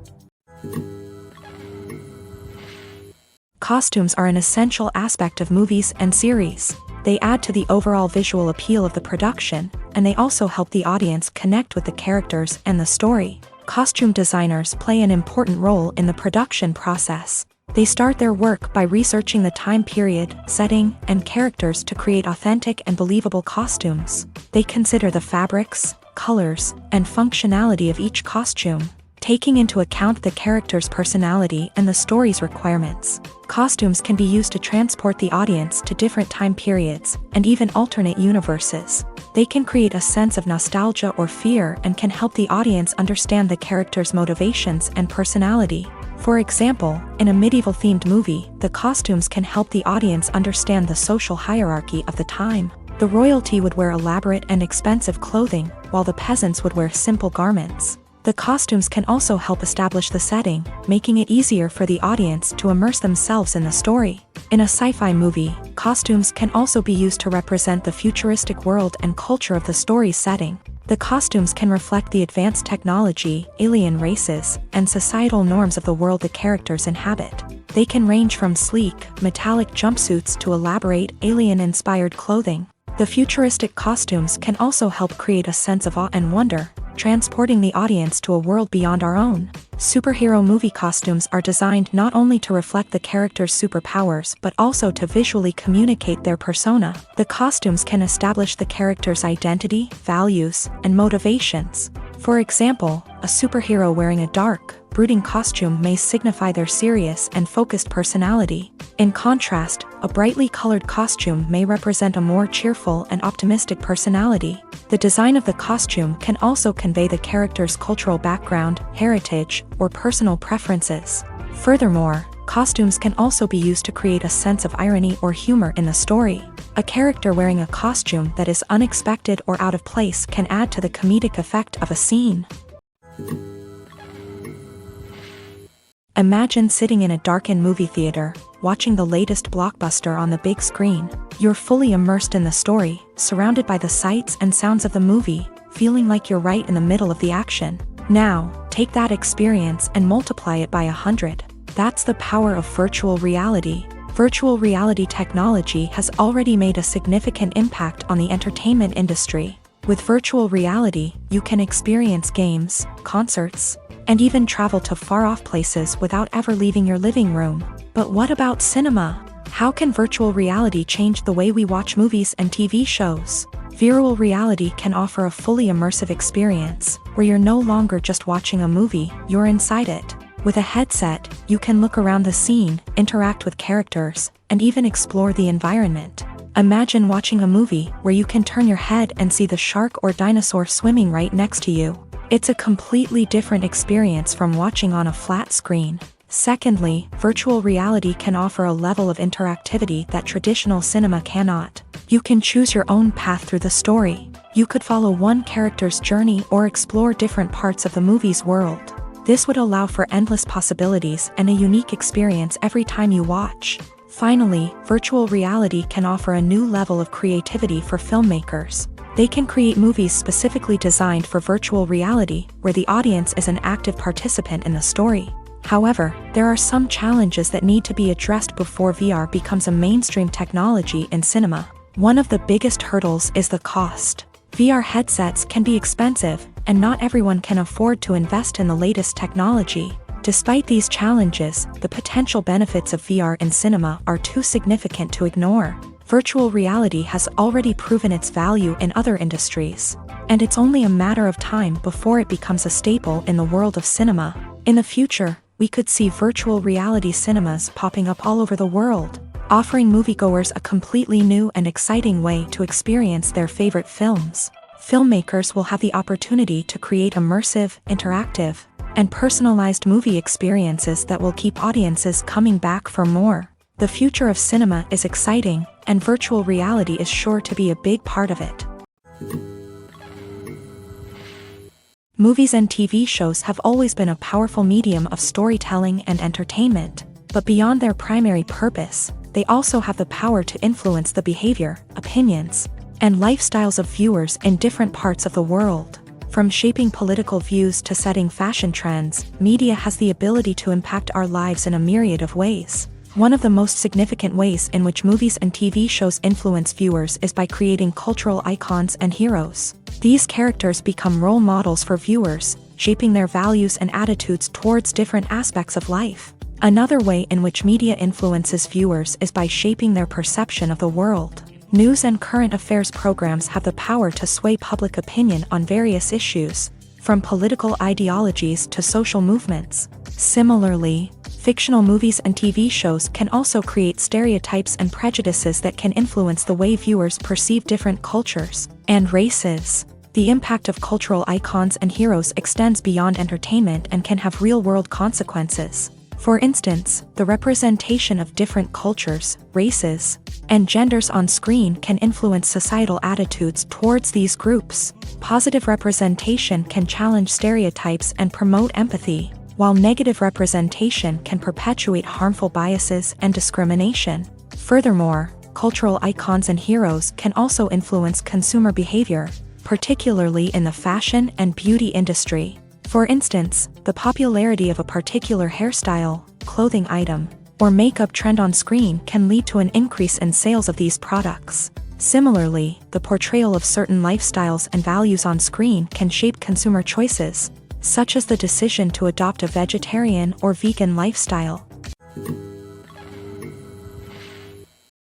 Costumes are an essential aspect of movies and series. They add to the overall visual appeal of the production, and they also help the audience connect with the characters and the story. Costume designers play an important role in the production process. They start their work by researching the time period, setting, and characters to create authentic and believable costumes. They consider the fabrics, colors, and functionality of each costume, taking into account the character's personality and the story's requirements. Costumes can be used to transport the audience to different time periods and even alternate universes. They can create a sense of nostalgia or fear and can help the audience understand the character's motivations and personality. For example, in a medieval-themed movie, the costumes can help the audience understand the social hierarchy of the time. The royalty would wear elaborate and expensive clothing, while the peasants would wear simple garments. The costumes can also help establish the setting, making it easier for the audience to immerse themselves in the story. In a sci-fi movie, costumes can also be used to represent the futuristic world and culture of the story's setting. The costumes can reflect the advanced technology, alien races, and societal norms of the world the characters inhabit. They can range from sleek, metallic jumpsuits to elaborate, alien-inspired clothing. The futuristic costumes can also help create a sense of awe and wonder, transporting the audience to a world beyond our own. Superhero movie costumes are designed not only to reflect the character's superpowers but also to visually communicate their persona. The costumes can establish the character's identity, values, and motivations. For example, a superhero wearing a dark, brooding costume may signify their serious and focused personality. In contrast, a brightly colored costume may represent a more cheerful and optimistic personality. The design of the costume can also convey the character's cultural background, heritage, or personal preferences. Furthermore, costumes can also be used to create a sense of irony or humor in the story. A character wearing a costume that is unexpected or out of place can add to the comedic effect of a scene. Imagine sitting in a darkened movie theater, watching the latest blockbuster on the big screen. You're fully immersed in the story, surrounded by the sights and sounds of the movie, feeling like you're right in the middle of the action. Now, take that experience and multiply it by 100. That's the power of virtual reality. Virtual reality technology has already made a significant impact on the entertainment industry. With virtual reality, you can experience games, concerts, and even travel to far-off places without ever leaving your living room. But what about cinema? How can virtual reality change the way we watch movies and TV shows? Virtual reality can offer a fully immersive experience, where you're no longer just watching a movie, you're inside it. With a headset, you can look around the scene, interact with characters, and even explore the environment. Imagine watching a movie where you can turn your head and see the shark or dinosaur swimming right next to you. It's a completely different experience from watching on a flat screen. Secondly, virtual reality can offer a level of interactivity that traditional cinema cannot. You can choose your own path through the story. You could follow one character's journey or explore different parts of the movie's world. This would allow for endless possibilities and a unique experience every time you watch. Finally, virtual reality can offer a new level of creativity for filmmakers. They can create movies specifically designed for virtual reality, where the audience is an active participant in the story. However, there are some challenges that need to be addressed before VR becomes a mainstream technology in cinema. One of the biggest hurdles is the cost. VR headsets can be expensive, and not everyone can afford to invest in the latest technology. Despite these challenges, the potential benefits of VR in cinema are too significant to ignore. Virtual reality has already proven its value in other industries, and it's only a matter of time before it becomes a staple in the world of cinema. In the future, we could see virtual reality cinemas popping up all over the world, offering moviegoers a completely new and exciting way to experience their favorite films. Filmmakers will have the opportunity to create immersive, interactive, and personalized movie experiences that will keep audiences coming back for more. The future of cinema is exciting, and virtual reality is sure to be a big part of it. Movies and TV shows have always been a powerful medium of storytelling and entertainment, but beyond their primary purpose, they also have the power to influence the behavior, opinions, and lifestyles of viewers in different parts of the world. From shaping political views to setting fashion trends, media has the ability to impact our lives in a myriad of ways. One of the most significant ways in which movies and TV shows influence viewers is by creating cultural icons and heroes. These characters become role models for viewers, shaping their values and attitudes towards different aspects of life. Another way in which media influences viewers is by shaping their perception of the world. News and current affairs programs have the power to sway public opinion on various issues, from political ideologies to social movements. Similarly, fictional movies and TV shows can also create stereotypes and prejudices that can influence the way viewers perceive different cultures and races. The impact of cultural icons and heroes extends beyond entertainment and can have real-world consequences. For instance, the representation of different cultures, races, and genders on screen can influence societal attitudes towards these groups. Positive representation can challenge stereotypes and promote empathy, while negative representation can perpetuate harmful biases and discrimination. Furthermore, cultural icons and heroes can also influence consumer behavior, particularly in the fashion and beauty industry. For instance, the popularity of a particular hairstyle, clothing item, or makeup trend on screen can lead to an increase in sales of these products. Similarly, the portrayal of certain lifestyles and values on screen can shape consumer choices, such as the decision to adopt a vegetarian or vegan lifestyle.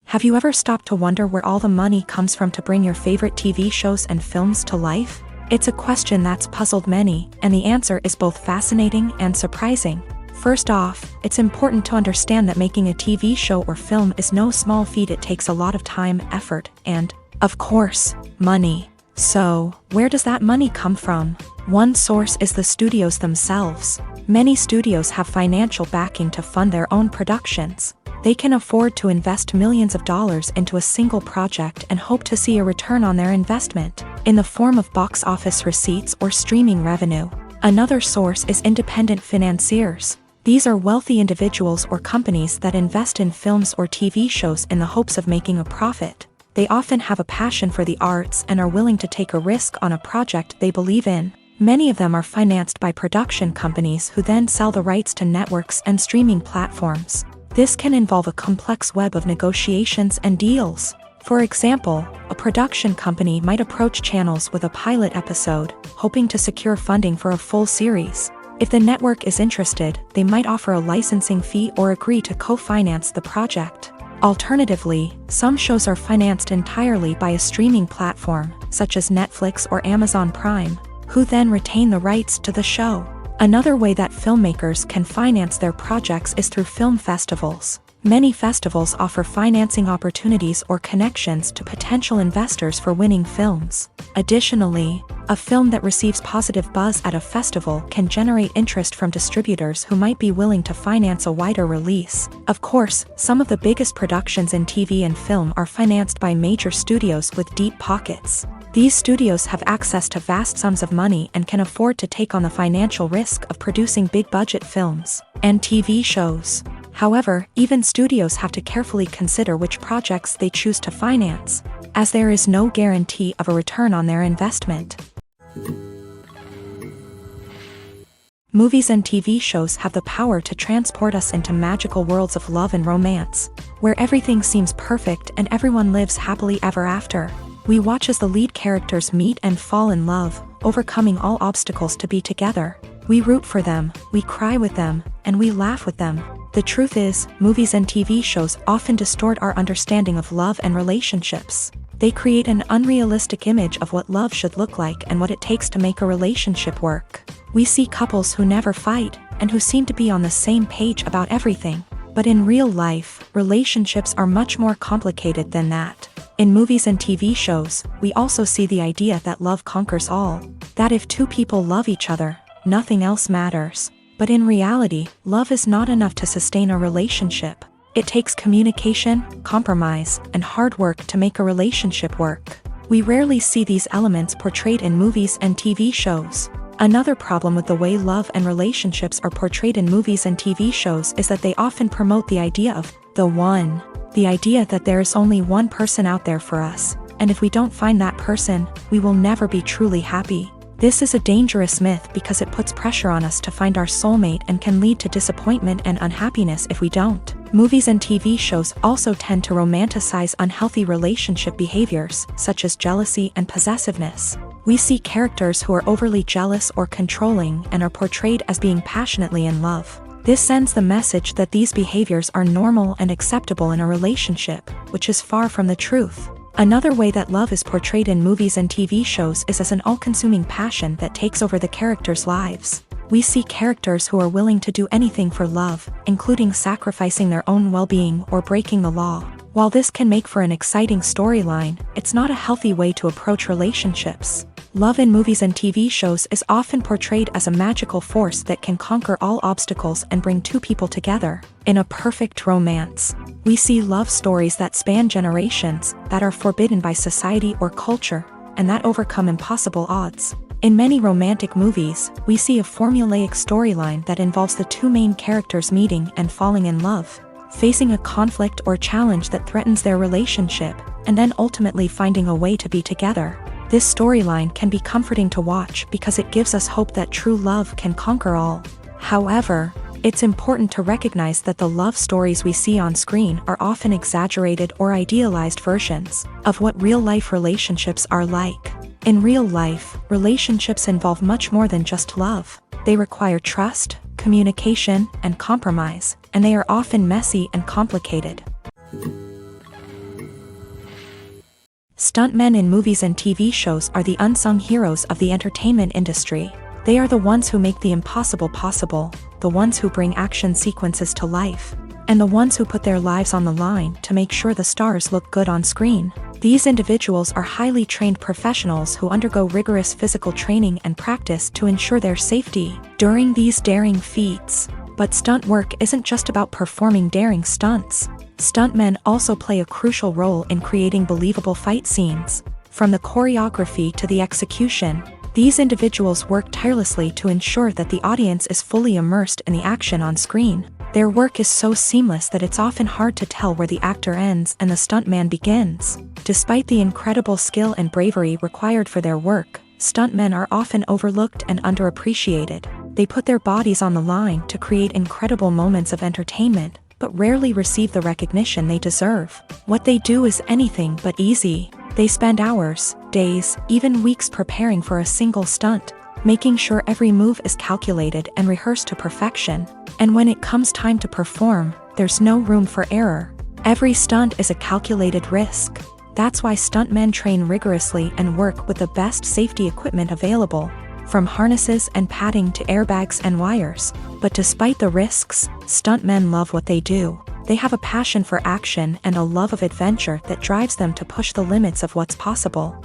Have you ever stopped to wonder where all the money comes from to bring your favorite TV shows and films to life? It's a question that's puzzled many, and the answer is both fascinating and surprising. First off, it's important to understand that making a TV show or film is no small feat. It takes a lot of time, effort, and, of course, money. So, where does that money come from? One source is the studios themselves. Many studios have financial backing to fund their own productions. They can afford to invest millions of dollars into a single project and hope to see a return on their investment, in the form of box office receipts or streaming revenue. Another source is independent financiers. These are wealthy individuals or companies that invest in films or TV shows in the hopes of making a profit. They often have a passion for the arts and are willing to take a risk on a project they believe in. Many of them are financed by production companies who then sell the rights to networks and streaming platforms. This can involve a complex web of negotiations and deals. For example, a production company might approach channels with a pilot episode, hoping to secure funding for a full series. If the network is interested, they might offer a licensing fee or agree to co-finance the project. Alternatively, some shows are financed entirely by a streaming platform, such as Netflix or Amazon Prime, who then retain the rights to the show. Another way that filmmakers can finance their projects is through film festivals. Many festivals offer financing opportunities or connections to potential investors for winning films. Additionally, a film that receives positive buzz at a festival can generate interest from distributors who might be willing to finance a wider release. Of course, some of the biggest productions in TV and film are financed by major studios with deep pockets. These studios have access to vast sums of money and can afford to take on the financial risk of producing big-budget films and TV shows. However, even studios have to carefully consider which projects they choose to finance, as there is no guarantee of a return on their investment. Movies and TV shows have the power to transport us into magical worlds of love and romance, where everything seems perfect and everyone lives happily ever after. We watch as the lead characters meet and fall in love, overcoming all obstacles to be together. We root for them, we cry with them, and we laugh with them. The truth is, movies and TV shows often distort our understanding of love and relationships. They create an unrealistic image of what love should look like and what it takes to make a relationship work. We see couples who never fight, and who seem to be on the same page about everything. But in real life, relationships are much more complicated than that. In movies and TV shows, we also see the idea that love conquers all. That if two people love each other, nothing else matters. But in reality, love is not enough to sustain a relationship. It takes communication, compromise, and hard work to make a relationship work. We rarely see these elements portrayed in movies and TV shows. Another problem with the way love and relationships are portrayed in movies and TV shows is that they often promote the idea of the one. The idea that there is only one person out there for us, and if we don't find that person, we will never be truly happy. This is a dangerous myth because it puts pressure on us to find our soulmate and can lead to disappointment and unhappiness if we don't. Movies and TV shows also tend to romanticize unhealthy relationship behaviors, such as jealousy and possessiveness. We see characters who are overly jealous or controlling and are portrayed as being passionately in love. This sends the message that these behaviors are normal and acceptable in a relationship, which is far from the truth. Another way that love is portrayed in movies and TV shows is as an all-consuming passion that takes over the characters' lives. We see characters who are willing to do anything for love, including sacrificing their own well-being or breaking the law. While this can make for an exciting storyline, it's not a healthy way to approach relationships. Love in movies and TV shows is often portrayed as a magical force that can conquer all obstacles and bring two people together in a perfect romance. We see love stories that span generations, that are forbidden by society or culture, and that overcome impossible odds. In many romantic movies, we see a formulaic storyline that involves the two main characters meeting and falling in love, facing a conflict or challenge that threatens their relationship, and then ultimately finding a way to be together. This storyline can be comforting to watch because it gives us hope that true love can conquer all. However, it's important to recognize that the love stories we see on screen are often exaggerated or idealized versions of what real-life relationships are like. In real life, relationships involve much more than just love. They require trust, communication, and compromise, and they are often messy and complicated. Stuntmen in movies and TV shows are the unsung heroes of the entertainment industry. They are the ones who make the impossible possible, the ones who bring action sequences to life, and the ones who put their lives on the line to make sure the stars look good on screen. These individuals are highly trained professionals who undergo rigorous physical training and practice to ensure their safety during these daring feats. But stunt work isn't just about performing daring stunts. Stuntmen also play a crucial role in creating believable fight scenes. From the choreography to the execution, these individuals work tirelessly to ensure that the audience is fully immersed in the action on screen. Their work is so seamless that it's often hard to tell where the actor ends and the stuntman begins. Despite the incredible skill and bravery required for their work, stuntmen are often overlooked and underappreciated. They put their bodies on the line to create incredible moments of entertainment, but rarely receive the recognition they deserve. What they do is anything but easy. They spend hours, days, even weeks preparing for a single stunt, making sure every move is calculated and rehearsed to perfection. And when it comes time to perform, there's no room for error. Every stunt is a calculated risk. That's why stuntmen train rigorously and work with the best safety equipment available, from harnesses and padding to airbags and wires. But despite the risks, stuntmen love what they do. They have a passion for action and a love of adventure that drives them to push the limits of what's possible.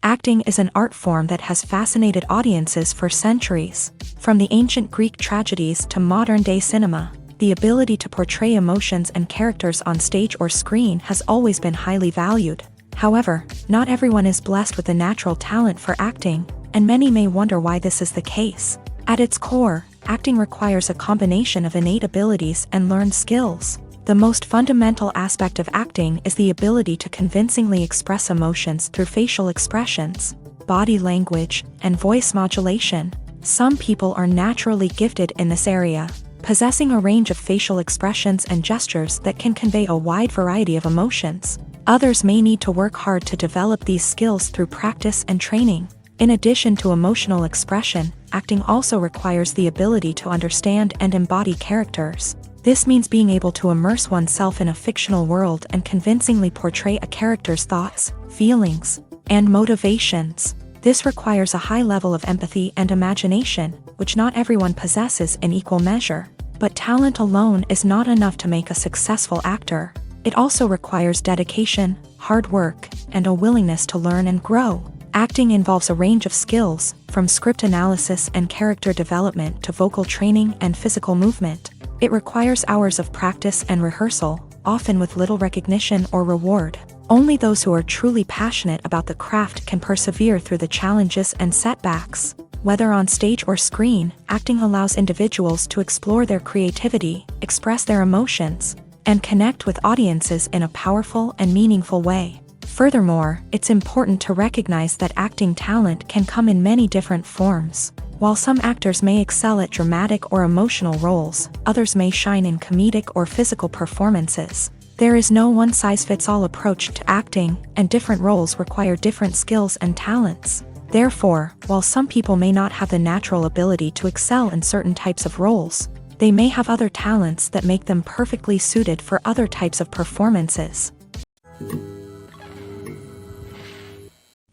Acting is an art form that has fascinated audiences for centuries. From the ancient Greek tragedies to modern-day cinema, the ability to portray emotions and characters on stage or screen has always been highly valued. However, not everyone is blessed with the natural talent for acting, and many may wonder why this is the case. At its core, acting requires a combination of innate abilities and learned skills. The most fundamental aspect of acting is the ability to convincingly express emotions through facial expressions, body language, and voice modulation. Some people are naturally gifted in this area, possessing a range of facial expressions and gestures that can convey a wide variety of emotions. Others may need to work hard to develop these skills through practice and training. In addition to emotional expression, acting also requires the ability to understand and embody characters. This means being able to immerse oneself in a fictional world and convincingly portray a character's thoughts, feelings, and motivations. This requires a high level of empathy and imagination, which not everyone possesses in equal measure. But talent alone is not enough to make a successful actor. It also requires dedication, hard work, and a willingness to learn and grow. Acting involves a range of skills, from script analysis and character development to vocal training and physical movement. It requires hours of practice and rehearsal, often with little recognition or reward. Only those who are truly passionate about the craft can persevere through the challenges and setbacks. Whether on stage or screen, acting allows individuals to explore their creativity, express their emotions, and connect with audiences in a powerful and meaningful way. Furthermore, it's important to recognize that acting talent can come in many different forms. While some actors may excel at dramatic or emotional roles, others may shine in comedic or physical performances. There is no one-size-fits-all approach to acting, and different roles require different skills and talents. Therefore, while some people may not have the natural ability to excel in certain types of roles, they may have other talents that make them perfectly suited for other types of performances.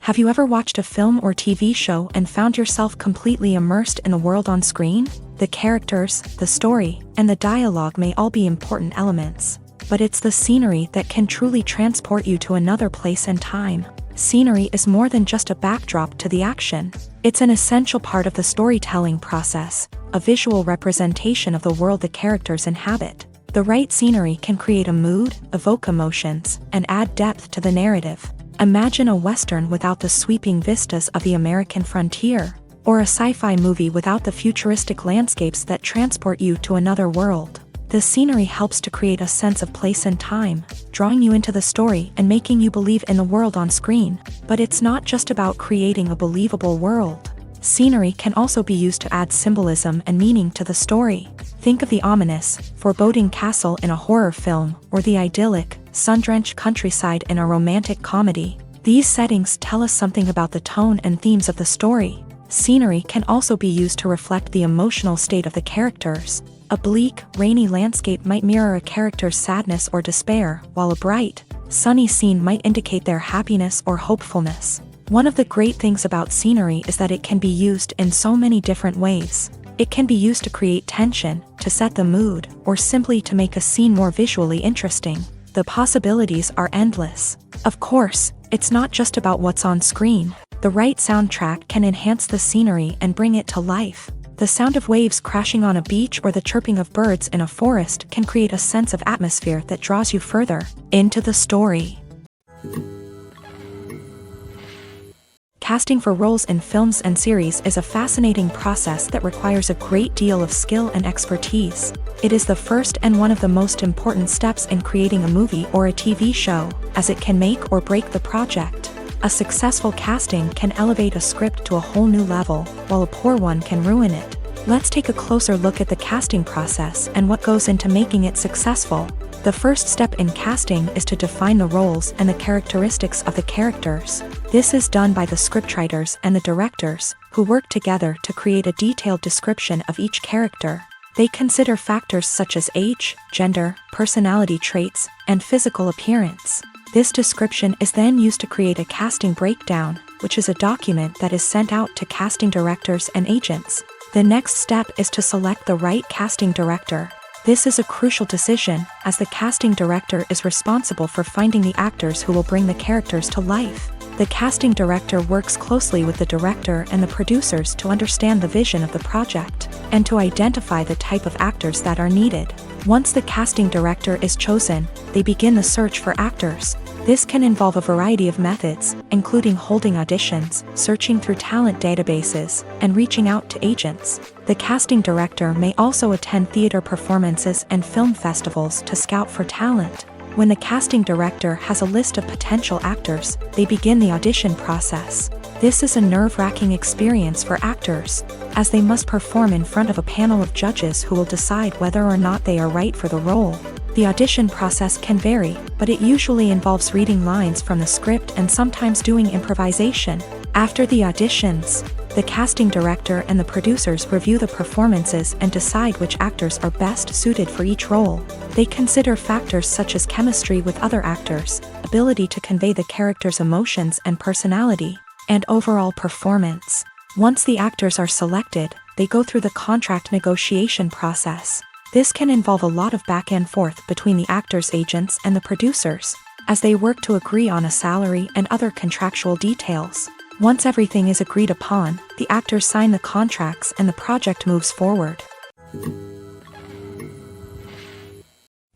Have you ever watched a film or TV show and found yourself completely immersed in the world on screen? The characters, the story, and the dialogue may all be important elements, but it's the scenery that can truly transport you to another place and time. Scenery is more than just a backdrop to the action. It's an essential part of the storytelling process, a visual representation of the world the characters inhabit. The right scenery can create a mood, evoke emotions, and add depth to the narrative. Imagine a Western without the sweeping vistas of the American frontier, or a sci-fi movie without the futuristic landscapes that transport you to another world. The scenery helps to create a sense of place and time, drawing you into the story and making you believe in the world on screen. But it's not just about creating a believable world. Scenery can also be used to add symbolism and meaning to the story. Think of the ominous, foreboding castle in a horror film, or the idyllic, sun-drenched countryside in a romantic comedy. These settings tell us something about the tone and themes of the story. Scenery can also be used to reflect the emotional state of the characters. A bleak, rainy landscape might mirror a character's sadness or despair, while a bright, sunny scene might indicate their happiness or hopefulness. One of the great things about scenery is that it can be used in so many different ways. It can be used to create tension, to set the mood, or simply to make a scene more visually interesting. The possibilities are endless. Of course, it's not just about what's on screen. The right soundtrack can enhance the scenery and bring it to life. The sound of waves crashing on a beach or the chirping of birds in a forest can create a sense of atmosphere that draws you further into the story. Casting for roles in films and series is a fascinating process that requires a great deal of skill and expertise. It is the first and one of the most important steps in creating a movie or a TV show, as it can make or break the project. A successful casting can elevate a script to a whole new level, while a poor one can ruin it. Let's take a closer look at the casting process and what goes into making it successful. The first step in casting is to define the roles and the characteristics of the characters. This is done by the scriptwriters and the directors, who work together to create a detailed description of each character. They consider factors such as age, gender, personality traits, and physical appearance. This description is then used to create a casting breakdown, which is a document that is sent out to casting directors and agents. The next step is to select the right casting director. This is a crucial decision, as the casting director is responsible for finding the actors who will bring the characters to life. The casting director works closely with the director and the producers to understand the vision of the project, and to identify the type of actors that are needed. Once the casting director is chosen, they begin the search for actors. This can involve a variety of methods, including holding auditions, searching through talent databases, and reaching out to agents. The casting director may also attend theater performances and film festivals to scout for talent. When the casting director has a list of potential actors, they begin the audition process. This is a nerve-wracking experience for actors, as they must perform in front of a panel of judges who will decide whether or not they are right for the role. The audition process can vary, but it usually involves reading lines from the script and sometimes doing improvisation. After the auditions, the casting director and the producers review the performances and decide which actors are best suited for each role. They consider factors such as chemistry with other actors, ability to convey the character's emotions and personality, and overall performance. Once the actors are selected, they go through the contract negotiation process. This can involve a lot of back and forth between the actors' agents and the producers, as they work to agree on a salary and other contractual details. Once everything is agreed upon, the actors sign the contracts and the project moves forward.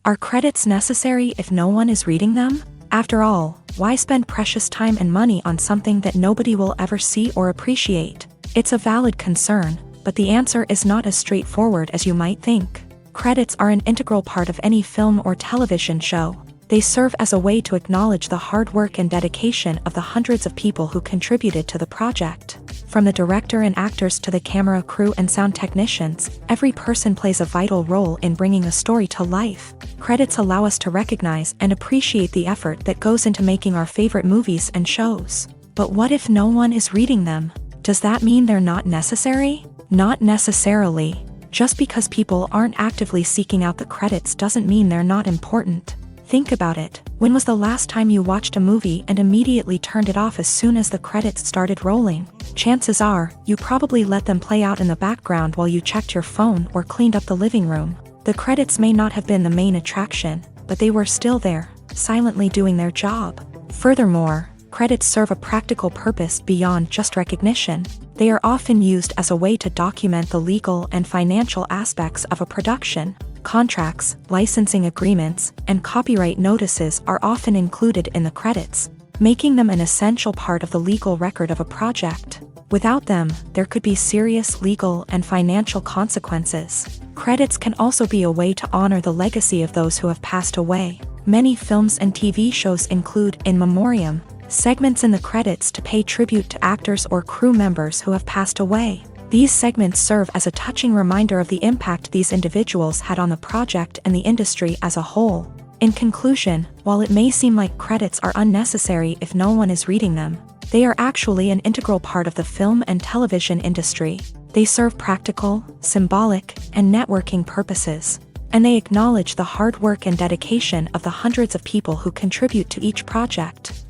Are credits necessary if no one is reading them? After all, why spend precious time and money on something that nobody will ever see or appreciate? It's a valid concern, but the answer is not as straightforward as you might think. Credits are an integral part of any film or television show. They serve as a way to acknowledge the hard work and dedication of the hundreds of people who contributed to the project. From the director and actors to the camera crew and sound technicians, every person plays a vital role in bringing a story to life. Credits allow us to recognize and appreciate the effort that goes into making our favorite movies and shows. But what if no one is reading them? Does that mean they're not necessary? Not necessarily. Just because people aren't actively seeking out the credits doesn't mean they're not important. Think about it. When was the last time you watched a movie and immediately turned it off as soon as the credits started rolling? Chances are, you probably let them play out in the background while you checked your phone or cleaned up the living room. The credits may not have been the main attraction, but they were still there, silently doing their job. Furthermore, credits serve a practical purpose beyond just recognition. They are often used as a way to document the legal and financial aspects of a production. Contracts, licensing agreements, and copyright notices are often included in the credits, making them an essential part of the legal record of a project. Without them, there could be serious legal and financial consequences. Credits can also be a way to honor the legacy of those who have passed away. Many films and TV shows include in memoriam segments in the credits to pay tribute to actors or crew members who have passed away. These segments serve as a touching reminder of the impact these individuals had on the project and the industry as a whole. In conclusion, while it may seem like credits are unnecessary if no one is reading them, they are actually an integral part of the film and television industry. They serve practical, symbolic, and networking purposes, and they acknowledge the hard work and dedication of the hundreds of people who contribute to each project.